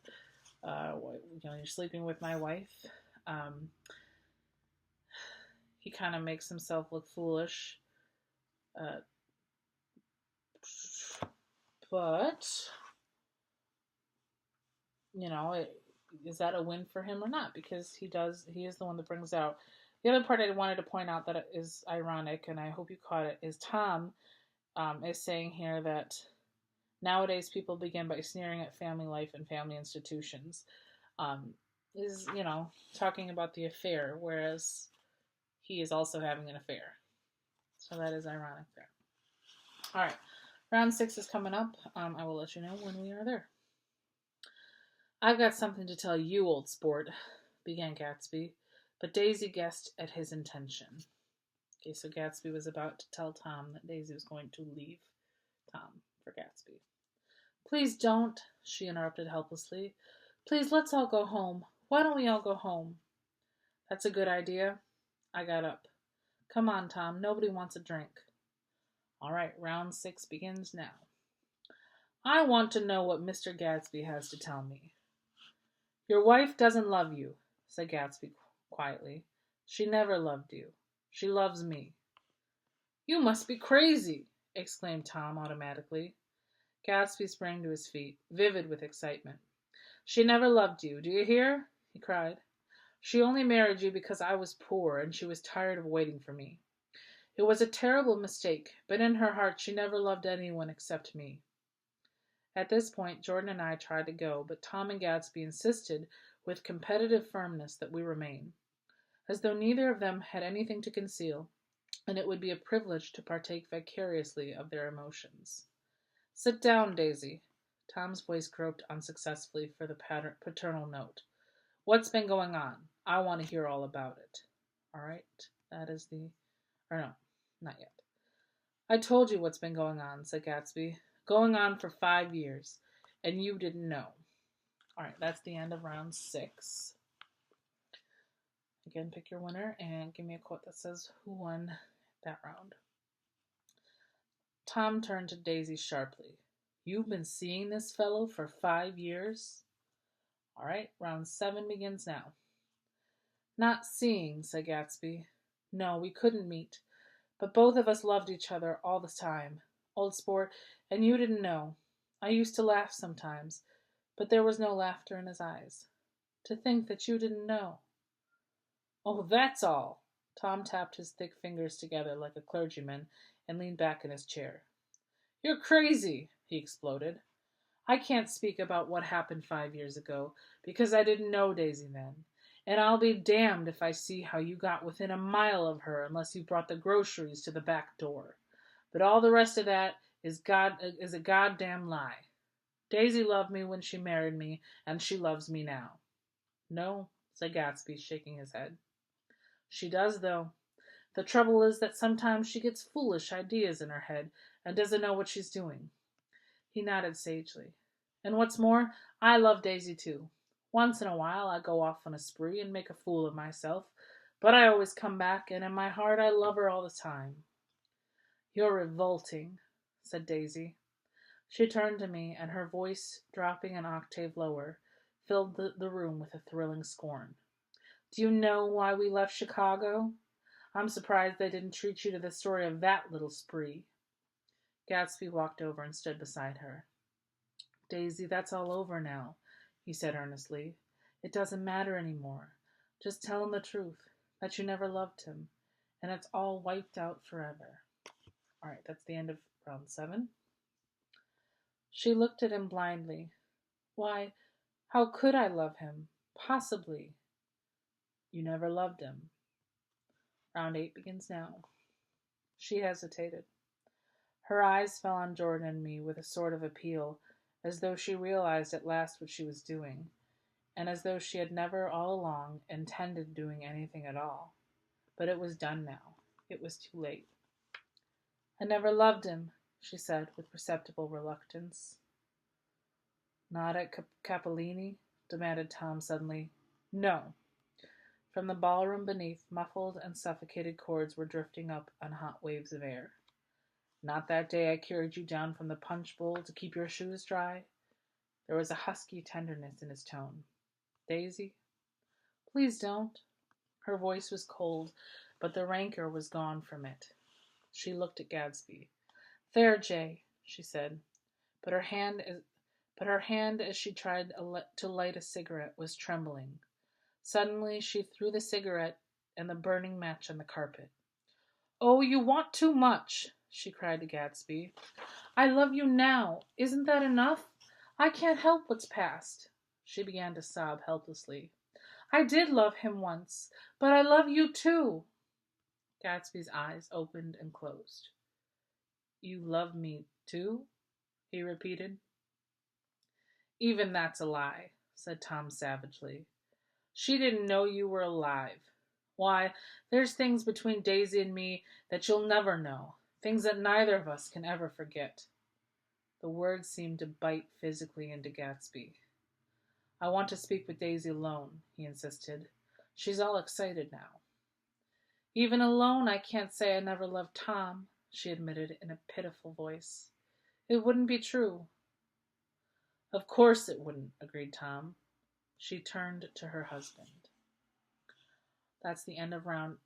You're sleeping with my wife. He kind of makes himself look foolish. But, is that a win for him or not? Because he is the one that brings out. The other part I wanted to point out that is ironic, and I hope you caught it, is Tom is saying here that nowadays people begin by sneering at family life and family institutions. Is, talking about the affair, whereas he is also having an affair. So that is ironic there. All right. Round 6 is coming up. I will let you know when we are there. I've got something to tell you, old sport, began Gatsby, but Daisy guessed at his intention. Okay, so Gatsby was about to tell Tom that Daisy was going to leave Tom for Gatsby. Please don't, she interrupted helplessly. Please, let's all go home. Why don't we all go home? That's a good idea. I got up. Come on, Tom. Nobody wants a drink. All right, round 6 begins now. I want to know what Mr. Gatsby has to tell me. Your wife doesn't love you, said Gatsby quietly. She never loved you. She loves me. You must be crazy, exclaimed Tom automatically. Gatsby sprang to his feet, vivid with excitement. She never loved you, do you hear? He cried. She only married you because I was poor and she was tired of waiting for me. It was a terrible mistake, but in her heart she never loved anyone except me. At this point, Jordan and I tried to go, but Tom and Gatsby insisted with competitive firmness that we remain, as though neither of them had anything to conceal, and it would be a privilege to partake vicariously of their emotions. Sit down, Daisy. Tom's voice groped unsuccessfully for the paternal note. What's been going on? I want to hear all about it. All right, that is the... Or no, not yet. I told you what's been going on, said Gatsby. Going on for 5 years, and you didn't know. All right, that's the end of round 6. Again, pick your winner and give me a quote that says who won that round. Tom turned to Daisy sharply. You've been seeing this fellow for 5 years? All right, round 7 begins now. Not seeing, said Gatsby. No, we couldn't meet, but both of us loved each other all the time. Old sport, and you didn't know. I used to laugh sometimes, but there was no laughter in his eyes. To think that you didn't know. Oh, that's all. Tom tapped his thick fingers together like a clergyman and leaned back in his chair. You're crazy, he exploded. I can't speak about what happened 5 years ago, because I didn't know Daisy then. And I'll be damned if I see how you got within a mile of her unless you brought the groceries to the back door. But all the rest of that is a goddamn lie. Daisy loved me when she married me, and she loves me now. No, said Gatsby, shaking his head. She does, though. The trouble is that sometimes she gets foolish ideas in her head and doesn't know what she's doing. He nodded sagely. And what's more, I love Daisy too. Once in a while I go off on a spree and make a fool of myself, but I always come back, and in my heart I love her all the time. You're revolting, said Daisy. She turned to me, and her voice, dropping an octave lower, filled the room with a thrilling scorn. Do you know why we left Chicago? I'm surprised they didn't treat you to the story of that little spree. Gatsby walked over and stood beside her. Daisy, that's all over now, he said earnestly. It doesn't matter anymore. Just tell him the truth, that you never loved him, and it's all wiped out forever. All right, that's the end of round 7. She looked at him blindly. Why, how could I love him? Possibly. You never loved him. Round 8 begins now. She hesitated. Her eyes fell on Jordan and me with a sort of appeal, as though she realized at last what she was doing, and as though she had never all along intended doing anything at all. But it was done now. It was too late. I never loved him, she said with perceptible reluctance. Not at Capellini? Demanded Tom suddenly. No. From the ballroom beneath, muffled and suffocated chords were drifting up on hot waves of air. Not that day I carried you down from the punch bowl to keep your shoes dry? There was a husky tenderness in his tone. Daisy? Please don't. Her voice was cold, but the rancor was gone from it. She looked at Gatsby. There, Jay, she said, but her hand as she tried to light a cigarette was trembling. Suddenly she threw the cigarette and the burning match on the carpet. Oh, you want too much, she cried to Gatsby. I love you now. Isn't that enough? I can't help what's past. She began to sob helplessly. I did love him once, but I love you too. Gatsby's eyes opened and closed. You love me too? He repeated. Even that's a lie, said Tom savagely. She didn't know you were alive. Why, there's things between Daisy and me that you'll never know, things that neither of us can ever forget. The words seemed to bite physically into Gatsby. I want to speak with Daisy alone, he insisted. She's all excited now. Even alone, I can't say I never loved Tom, she admitted in a pitiful voice. It wouldn't be true. Of course it wouldn't, agreed Tom. She turned to her husband. That's the end of round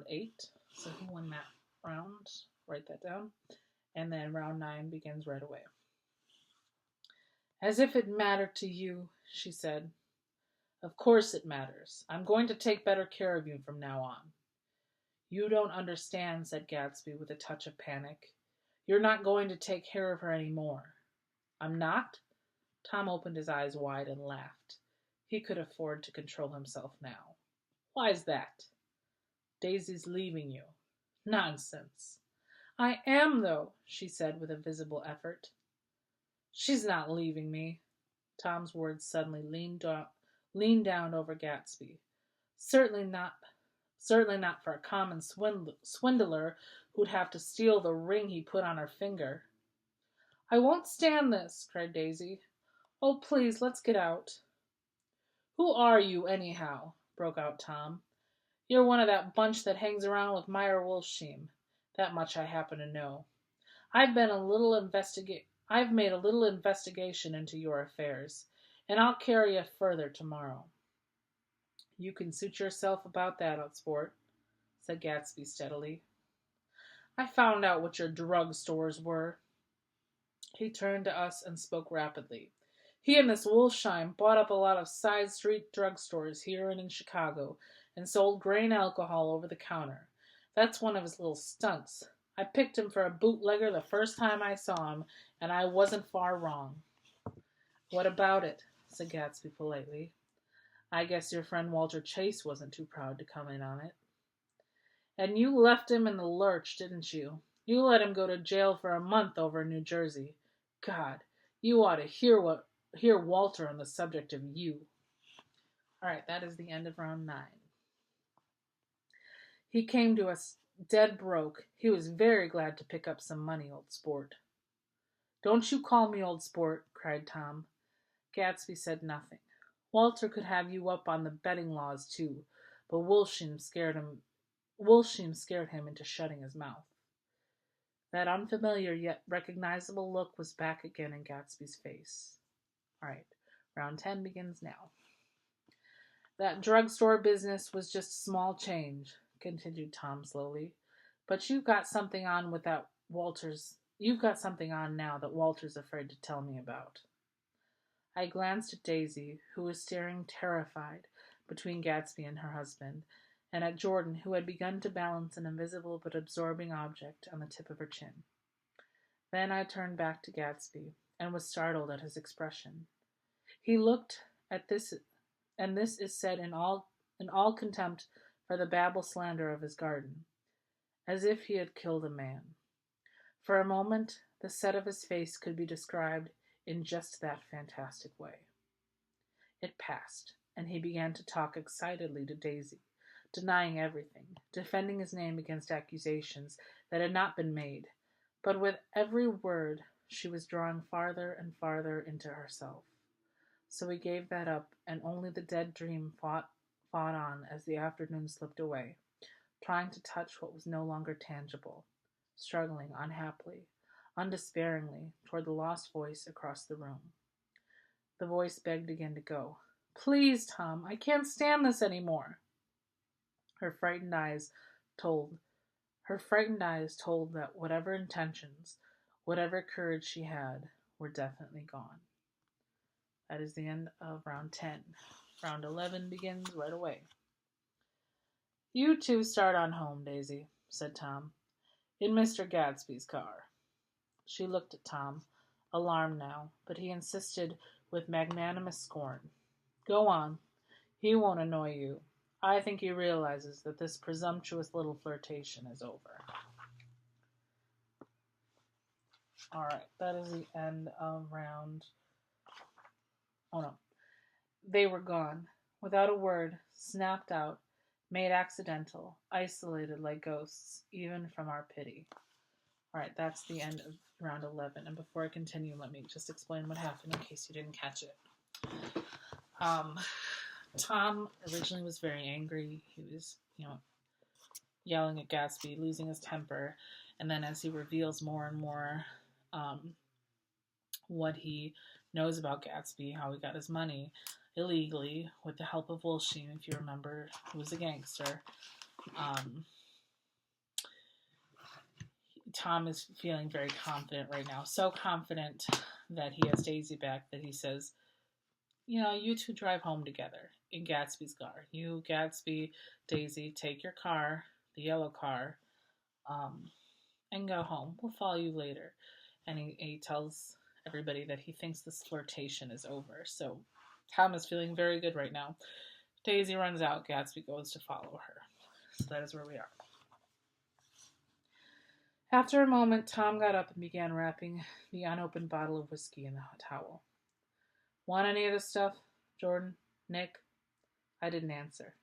8. So who won that round? Write that down. And then round 9 begins right away. As if it mattered to you, she said. Of course it matters. I'm going to take better care of you from now on. You don't understand, said Gatsby with a touch of panic. You're not going to take care of her any more. I'm not? Tom opened his eyes wide and laughed. He could afford to control himself now. Why's that? Daisy's leaving you. Nonsense. I am, though, she said with a visible effort. She's not leaving me. Tom's words suddenly leaned down over Gatsby. Certainly not for a common swindler who'd have to steal the ring he put on her finger. I won't stand this, cried Daisy. Oh, please, let's get out. Who are you, anyhow? Broke out Tom. You're one of that bunch that hangs around with Meyer Wolfsheim. That much I happen to know. I've made a little investigation into your affairs, and I'll carry it further tomorrow. You can suit yourself about that, old sport, said Gatsby steadily. I found out what your drug stores were. He turned to us and spoke rapidly. He and this Wolfsheim bought up a lot of side street drugstores here and in Chicago and sold grain alcohol over the counter. That's one of his little stunts. I picked him for a bootlegger the first time I saw him, and I wasn't far wrong. What about it? Said Gatsby politely. I guess your friend Walter Chase wasn't too proud to come in on it. And you left him in the lurch, didn't you? You let him go to jail for a month over in New Jersey. God, you ought to hear Walter on the subject of you. All right, that is the end of round 9. He came to us dead broke. He was very glad to pick up some money, old sport. Don't you call me old sport, cried Tom. Gatsby said nothing. Walter could have you up on the betting laws, too, but Wolfsheim scared him into shutting his mouth. That unfamiliar yet recognizable look was back again in Gatsby's face. All right, round 10 begins now. That drugstore business was just small change, continued Tom slowly, but you've got something on now that Walter's afraid to tell me about. I glanced at Daisy, who was staring terrified between Gatsby and her husband, and at Jordan, who had begun to balance an invisible but absorbing object on the tip of her chin. Then I turned back to Gatsby, and was startled at his expression. He looked at this, and this is said in all contempt for the babble slander of his garden, as if he had killed a man. For a moment, the set of his face could be described in just that fantastic way. It passed, and he began to talk excitedly to Daisy, denying everything, defending his name against accusations that had not been made, but with every word she was drawing farther and farther into herself. So he gave that up, and only the dead dream fought on as the afternoon slipped away, trying to touch what was no longer tangible, struggling unhappily, undespairingly, toward the lost voice across the room. The voice begged again to go. Please, Tom, I can't stand this any more. Her frightened eyes told that whatever intentions, whatever courage she had, were definitely gone. That is the end of round 10. Round 11 begins right away. You two start on home, Daisy, said Tom, in Mr. Gatsby's car. She looked at Tom, alarmed now, but he insisted with magnanimous scorn. Go on. He won't annoy you. I think he realizes that this presumptuous little flirtation is over. All right, that is the end of round... Oh, no. They were gone, without a word, snapped out, made accidental, isolated like ghosts, even from our pity. All right, that's the end of round 11. And before I continue, let me just explain what happened in case you didn't catch it. Tom originally was very angry. He was, yelling at Gatsby, losing his temper. And then as he reveals more and more what he knows about Gatsby, how he got his money, illegally with the help of Wolshin, if you remember, who was a gangster. Um, Tom is feeling very confident right now. So confident that he has Daisy back that he says, you two drive home together in Gatsby's car. You, Gatsby, Daisy, take your car, the yellow car, um, and go home. We'll follow you later. And he tells everybody that he thinks this flirtation is over. So Tom is feeling very good right now. Daisy runs out. Gatsby goes to follow her. So that is where we are. After a moment, Tom got up and began wrapping the unopened bottle of whiskey in the towel. Want any of this stuff, Jordan? Nick? I didn't answer.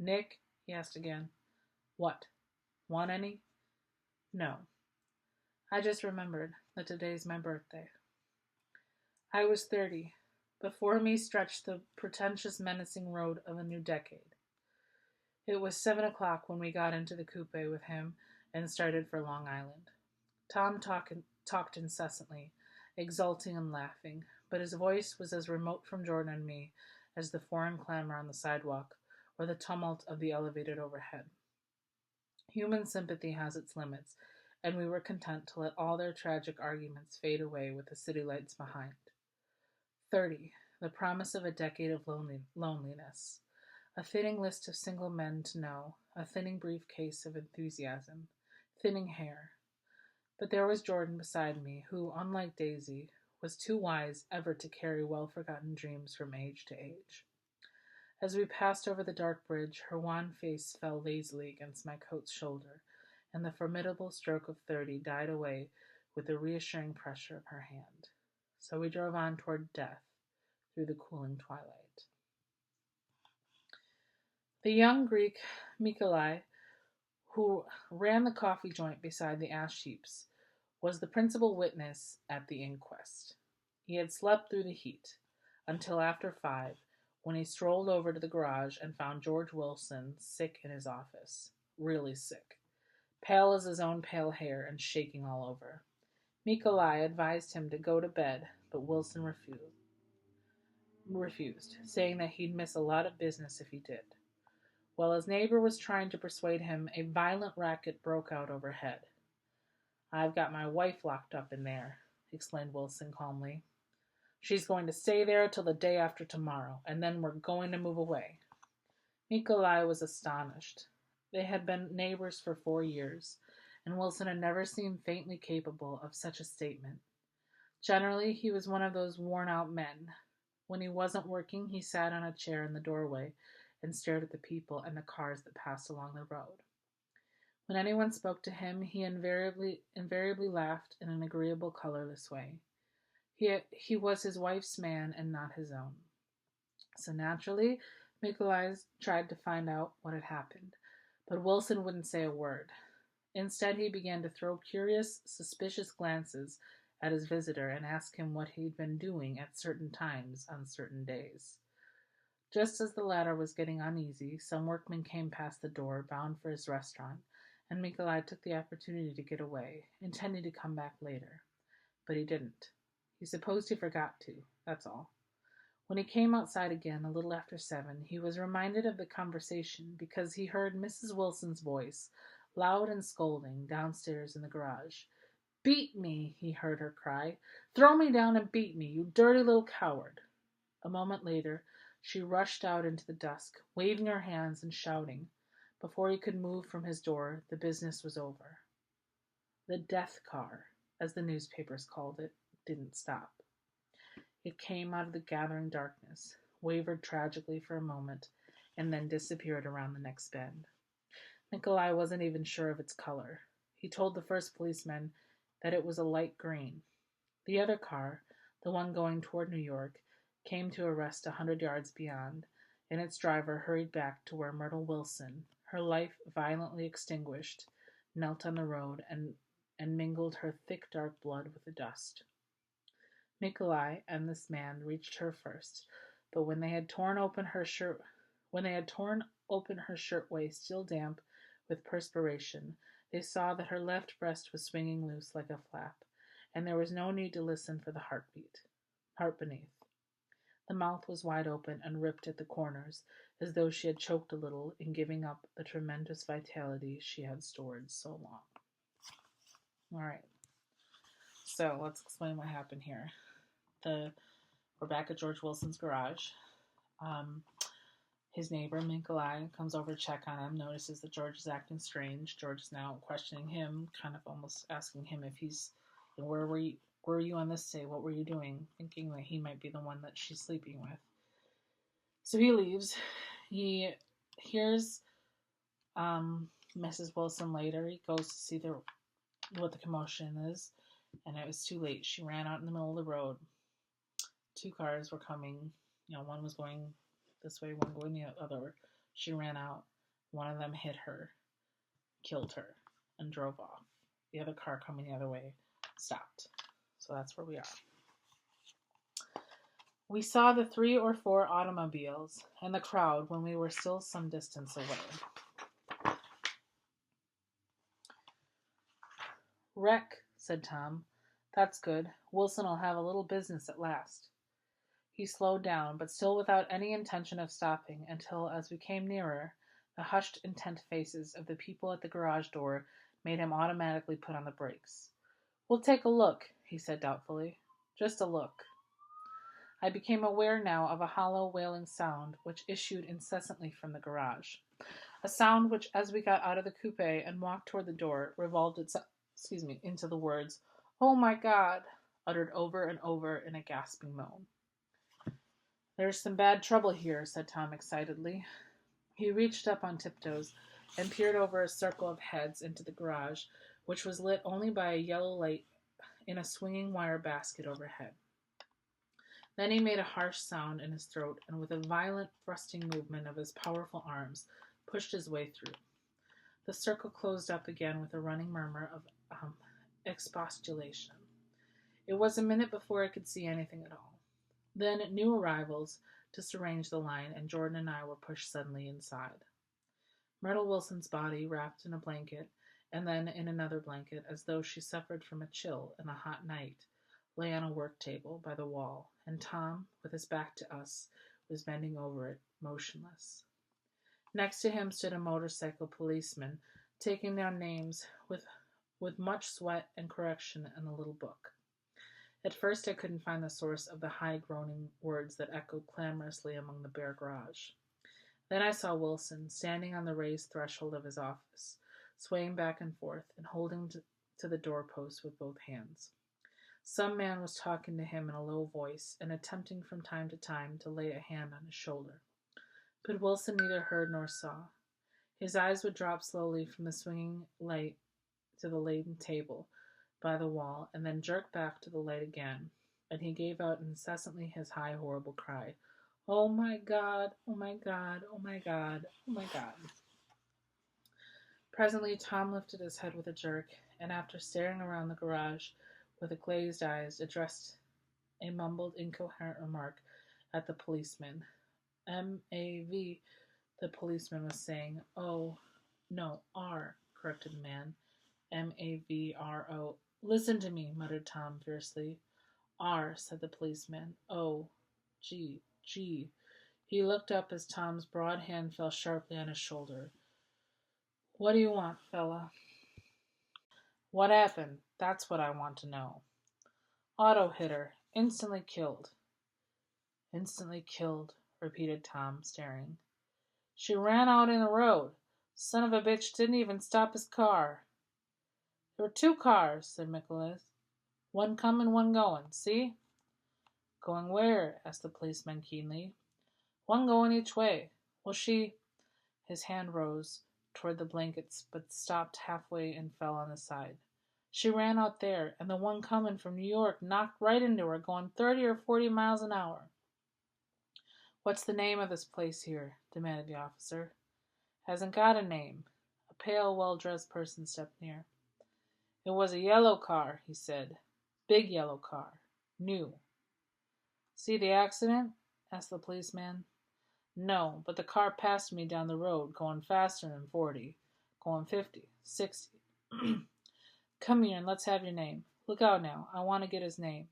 Nick? He asked again. What? Want any? No. I just remembered that today's my birthday. I was 30. Before me stretched the pretentious, menacing road of a new decade. It was 7 o'clock when we got into the coupe with him and started for Long Island. Tom talked incessantly, exulting and laughing, but his voice was as remote from Jordan and me as the foreign clamor on the sidewalk or the tumult of the elevated overhead. Human sympathy has its limits, and we were content to let all their tragic arguments fade away with the city lights behind. 30, the promise of a decade of loneliness. A fitting list of single men to know, a thinning briefcase of enthusiasm, thinning hair. But there was Jordan beside me, who, unlike Daisy, was too wise ever to carry well-forgotten dreams from age to age. As we passed over the dark bridge, her wan face fell lazily against my coat's shoulder, and the formidable stroke of 30 died away with the reassuring pressure of her hand. So we drove on toward death through the cooling twilight. The young Greek, Mikolai, who ran the coffee joint beside the ash heaps, was the principal witness at the inquest. He had slept through the heat until after 5, when he strolled over to the garage and found George Wilson sick in his office. Really sick. Pale as his own pale hair and shaking all over. Mikolai advised him to go to bed, but Wilson refused, saying that he'd miss a lot of business if he did. While his neighbor was trying to persuade him, a violent racket broke out overhead. I've got my wife locked up in there, explained Wilson calmly. She's going to stay there till the day after tomorrow, and then we're going to move away. Nikolai was astonished. They had been neighbors for 4 years, and Wilson had never seemed faintly capable of such a statement. Generally, he was one of those worn-out men. When he wasn't working, he sat on a chair in the doorway and stared at the people and the cars that passed along the road. When anyone spoke to him, he invariably laughed in an agreeable, colorless way. He was his wife's man and not his own. So naturally, Nikolai tried to find out what had happened, but Wilson wouldn't say a word. Instead, he began to throw curious, suspicious glances at his visitor and ask him what he'd been doing at certain times on certain days. Just as the latter was getting uneasy, some workman came past the door, bound for his restaurant, and Nikolai took the opportunity to get away, intending to come back later. But he didn't. He supposed he forgot to, that's all. When he came outside again, a little after 7, he was reminded of the conversation because he heard Mrs. Wilson's voice, loud and scolding, downstairs in the garage. "Beat me," he heard her cry. "Throw me down and beat me, you dirty little coward." A moment later, she rushed out into the dusk, waving her hands and shouting. Before he could move from his door, the business was over. The death car, as the newspapers called it, didn't stop. It came out of the gathering darkness, wavered tragically for a moment, and then disappeared around the next bend. Nikolai wasn't even sure of its color. He told the first policeman that it was a light green. The other car, the one going toward New York, came to a rest 100 yards beyond, and its driver hurried back to where Myrtle Wilson, her life violently extinguished, knelt on the road and mingled her thick dark blood with the dust. Nikolai and this man reached her first, but when they had torn open her shirtwaist, still damp with perspiration, they saw that her left breast was swinging loose like a flap, and there was no need to listen for the heart beneath. The mouth was wide open and ripped at the corners, as though she had choked a little in giving up the tremendous vitality she had stored so long. All right, so let's explain what happened here. We're back at George Wilson's garage. Um, His neighbor, Minkalai, comes over to check on him, notices that George is acting strange. George is now questioning him, kind of almost asking him if he's, where were you on this day? What were you doing? Thinking that he might be the one that she's sleeping with. So he leaves. He hears Mrs. Wilson later. He goes to see what the commotion is, and it was too late. She ran out in the middle of the road. Two cars were coming. One was going this way, one going the other. She ran out. One of them hit her, killed her, and drove off. The other car coming the other way stopped. So that's where we are. We saw the 3 or 4 automobiles and the crowd when we were still some distance away. Wreck, said Tom. That's good. Wilson will have a little business at last. He slowed down, but still without any intention of stopping, until, as we came nearer, the hushed, intent faces of the people at the garage door made him automatically put on the brakes. We'll take a look, he said doubtfully. Just a look. I became aware now of a hollow, wailing sound which issued incessantly from the garage. A sound which, as we got out of the coupe and walked toward the door, revolved itself into the words, "Oh my God," uttered over and over in a gasping moan. There's some bad trouble here, said Tom excitedly. He reached up on tiptoes and peered over a circle of heads into the garage, which was lit only by a yellow light in a swinging wire basket overhead. Then he made a harsh sound in his throat and, with a violent thrusting movement of his powerful arms, pushed his way through. The circle closed up again with a running murmur of expostulation. It was a minute before I could see anything at all. Then new arrivals disarranged the line, and Jordan and I were pushed suddenly inside. Myrtle Wilson's body, wrapped in a blanket, and then in another blanket, as though she suffered from a chill in a hot night, lay on a work table by the wall, and Tom, with his back to us, was bending over it, motionless. Next to him stood a motorcycle policeman, taking down names with much sweat and correction in a little book. At first I couldn't find the source of the high groaning words that echoed clamorously among the bare garage. Then I saw Wilson, standing on the raised threshold of his office, swaying back and forth and holding to the doorpost with both hands. Some man was talking to him in a low voice and attempting from time to time to lay a hand on his shoulder. But Wilson neither heard nor saw. His eyes would drop slowly from the swinging light to the laden table by the wall, and then jerk back to the light again, and he gave out incessantly his high, horrible cry, "Oh my God, oh my God, oh my God, oh my God." Presently Tom lifted his head with a jerk, and after staring around the garage with glazed eyes, addressed a mumbled, incoherent remark at the policeman. M-A-V, the policeman was saying. "Oh, no, R," corrected the man. M-A-V-R-O. "Listen to me," muttered Tom fiercely. "R," said the policeman. "O, G, G." He looked up as Tom's broad hand fell sharply on his shoulder. "What do you want, fella?" "What happened? That's what I want to know." "Auto hit her. Instantly killed." "Instantly killed," repeated Tom, staring. "She ran out in the road. Son of a bitch didn't even stop his car." "There were 2 cars," said Nicholas. "One coming, one going. See?" "Going where?" asked the policeman keenly. "One going each way. Well, she—" His hand rose toward the blankets, but stopped halfway and fell on the side. "She ran out there, and the one coming from New York knocked right into her, going 30 or 40 miles an hour." "What's the name of this place here?" demanded the officer. "Hasn't got a name." A pale, well-dressed person stepped near. "It was a yellow car," he said. "Big yellow car. New." "See the accident?" asked the policeman. "No, but the car passed me down the road, going faster than 40, going 50, 60. "Come here and let's have your name. Look out now. I want to get his name."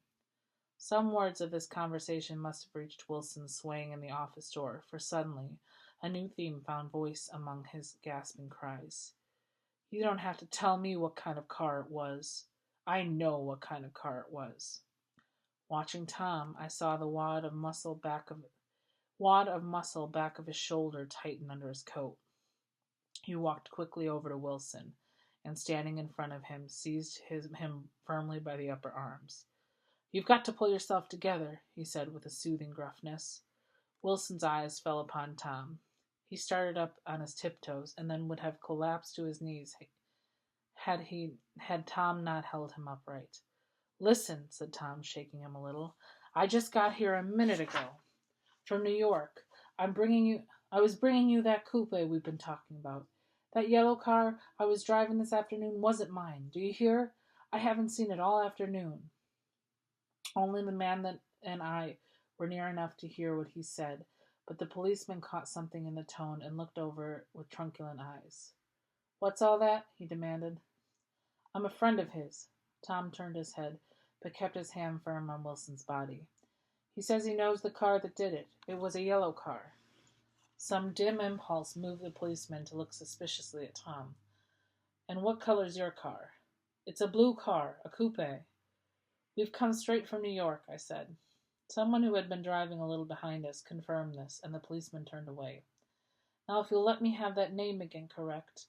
Some words of this conversation must have reached Wilson swaying in the office door, for suddenly a new theme found voice among his gasping cries. You don't have to tell me what kind of car it was. I know what kind of car it was. Watching Tom, I saw the wad of muscle back of his shoulder tighten under his coat. He walked quickly over to Wilson, and standing in front of him, seized him firmly by the upper arms. You've got to pull yourself together, he said with a soothing gruffness. Wilson's eyes fell upon Tom. He started up on his tiptoes, and then would have collapsed to his knees had Tom not held him upright. Listen, said Tom, shaking him a little. I just got here a minute ago from New York. I was bringing you that coupe we've been talking about. That yellow car I was driving this afternoon wasn't mine. Do you hear? I haven't seen it all afternoon. Only the man and I were near enough to hear what he said, but the policeman caught something in the tone and looked over with truculent eyes. What's all that? He demanded. I'm a friend of his. Tom turned his head, but kept his hand firm on Wilson's body. He says he knows the car that did it. It was a yellow car. Some dim impulse moved the policeman to look suspiciously at Tom. And what color's your car? It's a blue car, a coupe. We've come straight from New York, I said. Someone who had been driving a little behind us confirmed this, and the policeman turned away. Now, if you'll let me have that name again correct.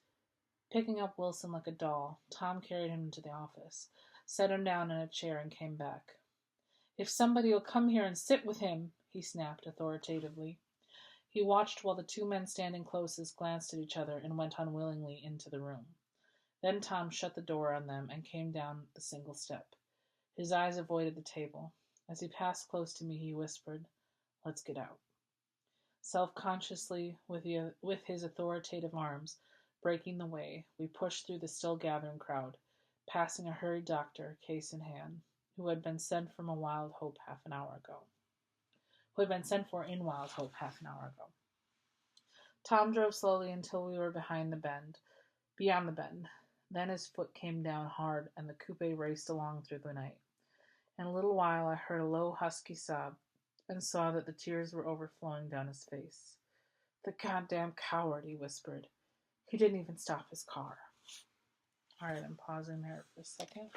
Picking up Wilson like a doll, Tom carried him into the office, set him down in a chair, and came back. If somebody'll come here and sit with him, he snapped authoritatively. He watched while the two men standing closest glanced at each other and went unwillingly into the room. Then Tom shut the door on them and came down the single step. His eyes avoided the table. As he passed close to me, he whispered, Let's get out. Self-consciously, with his authoritative arms breaking the way, we pushed through the still-gathering crowd, passing a hurried doctor, case in hand, who had been sent in Wild Hope half an hour ago. Tom drove slowly until we were beyond the bend. Then his foot came down hard, and the coupe raced along through the night. In a little while I heard a low, husky sob, and saw that the tears were overflowing down his face. The goddamn coward, he whispered. He didn't even stop his car. All right, I'm pausing there for a second.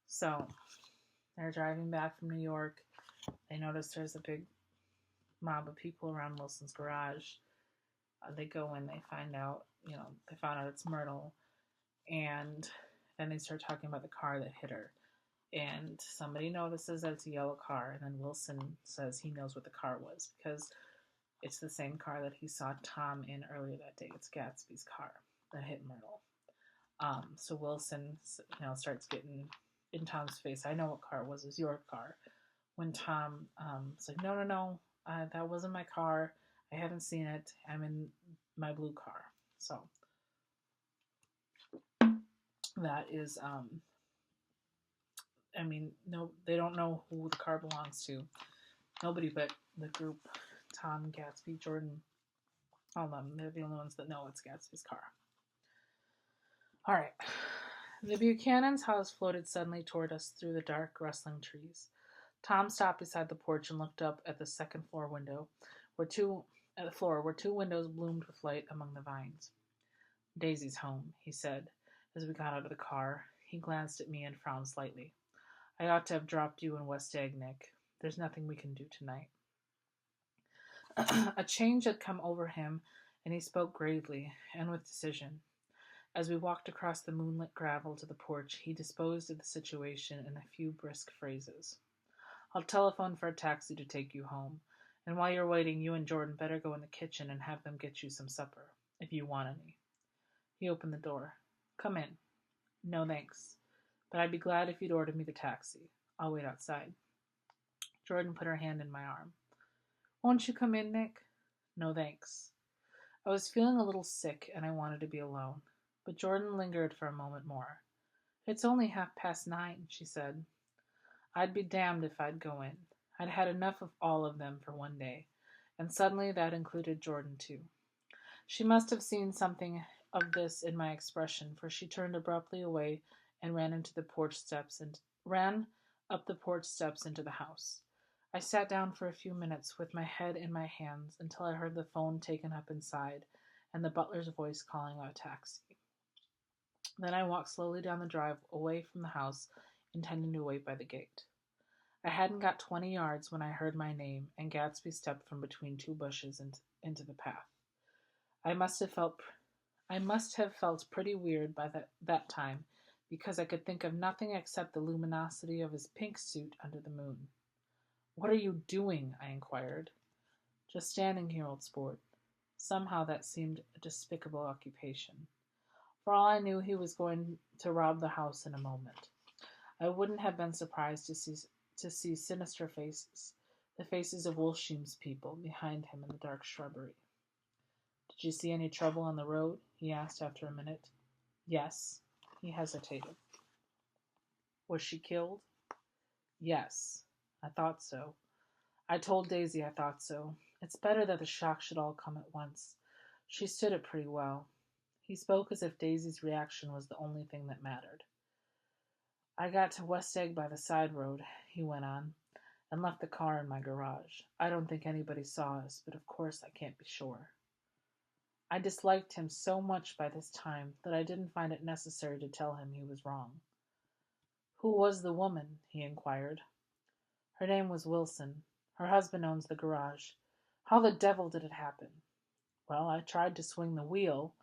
So they're driving back from New York. They notice there's a big mob of people around Wilson's garage. They go in, they found out it's Myrtle, and then they start talking about the car that hit her. And somebody notices that it's a yellow car, and then Wilson says he knows what the car was because it's the same car that he saw Tom in earlier that day. It's Gatsby's car that hit Myrtle. So Wilson, starts getting in Tom's face. I know what car it was. It was your car. When Tom is like, no, that wasn't my car. I haven't seen it. I'm in my blue car. So that is, no, they don't know who the car belongs to. Nobody but the group, Tom, Gatsby, Jordan, all of them. They're the only ones that know it's Gatsby's car. All right. The Buchanan's house floated suddenly toward us through the dark, rustling trees. Tom stopped beside the porch and looked up at the second floor window, where two windows bloomed with light among the vines. Daisy's home, he said, as we got out of the car. He glanced at me and frowned slightly. I ought to have dropped you in West Egg, Nick. There's nothing we can do tonight. A change had come over him, and he spoke gravely and with decision. As we walked across the moonlit gravel to the porch, he disposed of the situation in a few brisk phrases. I'll telephone for a taxi to take you home, and while you're waiting, you and Jordan better go in the kitchen and have them get you some supper, if you want any. He opened the door. Come in. No, thanks. But I'd be glad if you'd order me the taxi. I'll wait outside. Jordan put her hand in my arm. Won't you come in, Nick? No, thanks. I was feeling a little sick, and I wanted to be alone. But Jordan lingered for a moment more. It's only 9:30, she said. I'd be damned if I'd go in. I'd had enough of all of them for one day, and suddenly that included Jordan too. She must have seen something of this in my expression, for she turned abruptly away and ran up the porch steps into the house. I sat down for a few minutes with my head in my hands until I heard the phone taken up inside and the butler's voice calling a taxi. Then I walked slowly down the drive away from the house, intending to wait by the gate. I hadn't got 20 yards when I heard my name, and Gatsby stepped from between two bushes into the path. I must have felt pretty weird by that time, because I could think of nothing except the luminosity of his pink suit under the moon. "What are you doing?" I inquired. "Just standing here, old sport." Somehow that seemed a despicable occupation. For all I knew, he was going to rob the house in a moment. I wouldn't have been surprised to see sinister faces, the faces of Wolsheim's people, behind him in the dark shrubbery. "Did you see any trouble on the road?" he asked after a minute. "Yes." He hesitated. "Was she killed?" "Yes. I thought so. I told Daisy I thought so. It's better that the shock should all come at once. She stood it pretty well." He spoke as if Daisy's reaction was the only thing that mattered. "I got to West Egg by the side road," he went on, "and left the car in my garage. I don't think anybody saw us, but of course I can't be sure." I disliked him so much by this time that I didn't find it necessary to tell him he was wrong. "Who was the woman?" he inquired. "Her name was Wilson. Her husband owns the garage. How the devil did it happen?" "Well, I tried to swing the wheel."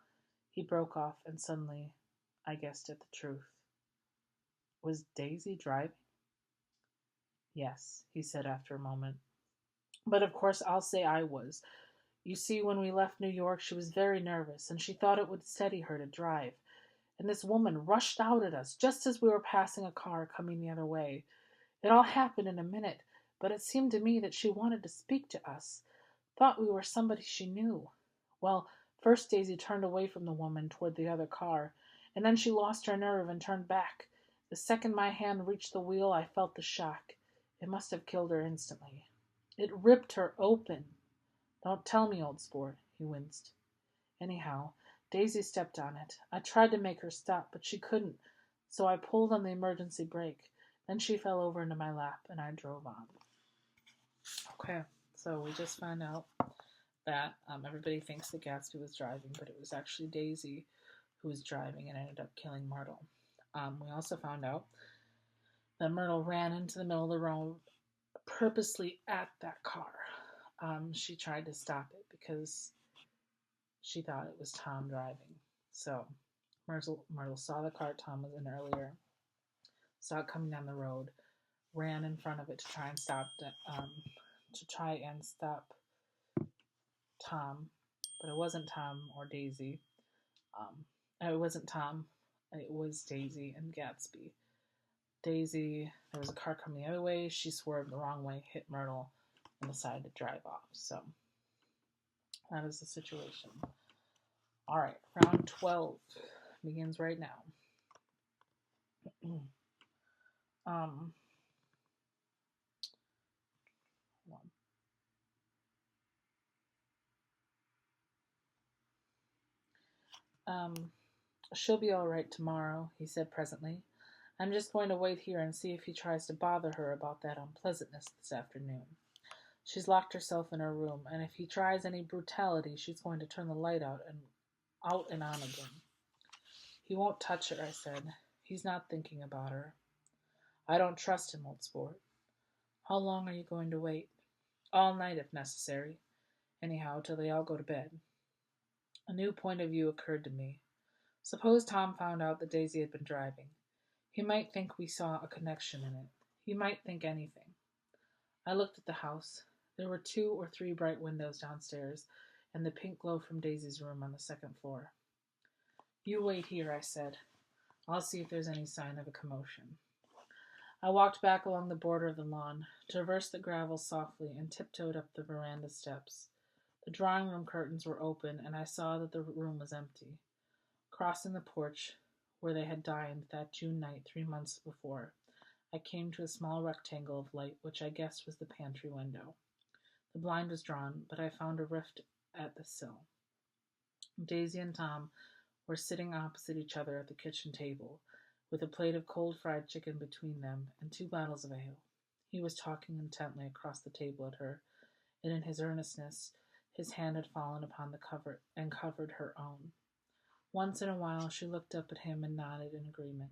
He broke off, and suddenly I guessed at the truth. "Was Daisy driving?" "Yes," he said after a moment. "But of course I'll say I was. You see, when we left New York, she was very nervous, and she thought it would steady her to drive. And this woman rushed out at us just as we were passing a car coming the other way. It all happened in a minute, but it seemed to me that she wanted to speak to us. Thought we were somebody she knew. Well, first Daisy turned away from the woman toward the other car, and then she lost her nerve and turned back. The second my hand reached the wheel, I felt the shock. It must have killed her instantly. It ripped her open. Don't tell me, old sport." He winced. "Anyhow, Daisy stepped on it. I tried to make her stop, but she couldn't, so I pulled on the emergency brake. Then she fell over into my lap, and I drove on." Okay, so we just found out that everybody thinks that Gatsby was driving, but it was actually Daisy who was driving and ended up killing Myrtle. We also found out that Myrtle ran into the middle of the road purposely at that car. She tried to stop it because she thought it was Tom driving. So Myrtle saw the car Tom was in earlier, saw it coming down the road, ran in front of it to try and stop Tom, but it wasn't Tom or Daisy. It wasn't Tom. It was Daisy and Gatsby. Daisy, there was a car coming the other way. She swerved the wrong way, hit Myrtle, and decided to drive off. So that is the situation. All right, round 12 begins right now. "She'll be all right tomorrow," he said presently. "I'm just going to wait here and see if he tries to bother her about that unpleasantness this afternoon. She's locked herself in her room, and if he tries any brutality, she's going to turn the light out and on again." "He won't touch her," I said. "He's not thinking about her." "I don't trust him, old sport." "How long are you going to wait?" "All night, if necessary. Anyhow, till they all go to bed." A new point of view occurred to me. Suppose Tom found out that Daisy had been driving. He might think we saw a connection in it. He might think anything. I looked at the house. There were 2 or 3 bright windows downstairs, and the pink glow from Daisy's room on the second floor. "You wait here," I said. "I'll see if there's any sign of a commotion." I walked back along the border of the lawn, traversed the gravel softly, and tiptoed up the veranda steps. The drawing-room curtains were open, and I saw that the room was empty. Crossing the porch, where they had dined that June night 3 months before, I came to a small rectangle of light which I guessed was the pantry window. The blind was drawn, but I found a rift at the sill. Daisy and Tom were sitting opposite each other at the kitchen table, with a plate of cold fried chicken between them and 2 bottles of ale. He was talking intently across the table at her, and in his earnestness his hand had fallen upon the cover and covered her own. Once in a while she looked up at him and nodded in agreement.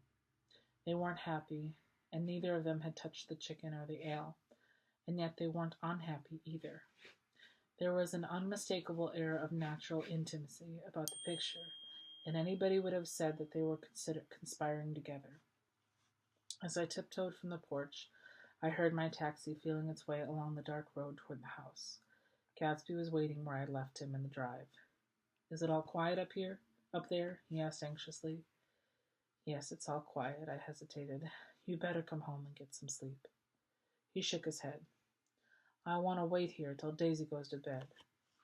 They weren't happy, and neither of them had touched the chicken or the ale, and yet they weren't unhappy either. There was an unmistakable air of natural intimacy about the picture, and anybody would have said that they were conspiring together. As I tiptoed from the porch, I heard my taxi feeling its way along the dark road toward the house. Gatsby was waiting where I would left him in the drive. "Is it all quiet up there?" he asked anxiously. "Yes, it's all quiet," I hesitated. "You better come home and get some sleep." He shook his head. "I want to wait here till Daisy goes to bed.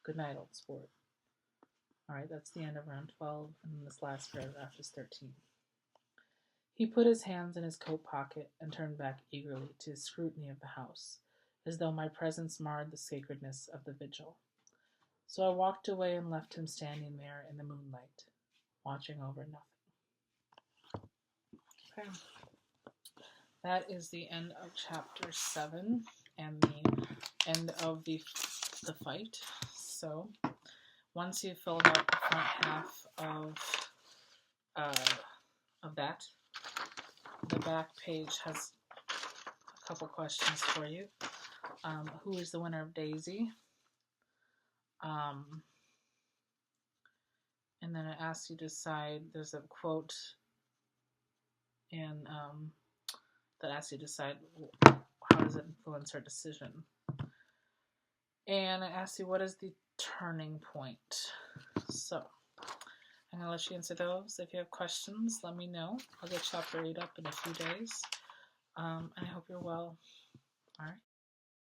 Good night, old sport." All right, that's the end of round 12, and this last paragraph is 13. He put his hands in his coat pocket and turned back eagerly to his scrutiny of the house, as though my presence marred the sacredness of the vigil. So I walked away and left him standing there in the moonlight, watching over nothing. Okay. That is the end of chapter 7 and the end of the fight. So once you've filled out the front half of that, the back page has a couple questions for you. Who is the winner of Daisy? And then it asks you to decide. There's a quote in that asks you to decide how does it influence her decision. And it asks you what is the turning point. So I'm going to let you answer those. If you have questions, let me know. I'll get chapter 8 up in a few days. I hope you're well. All right.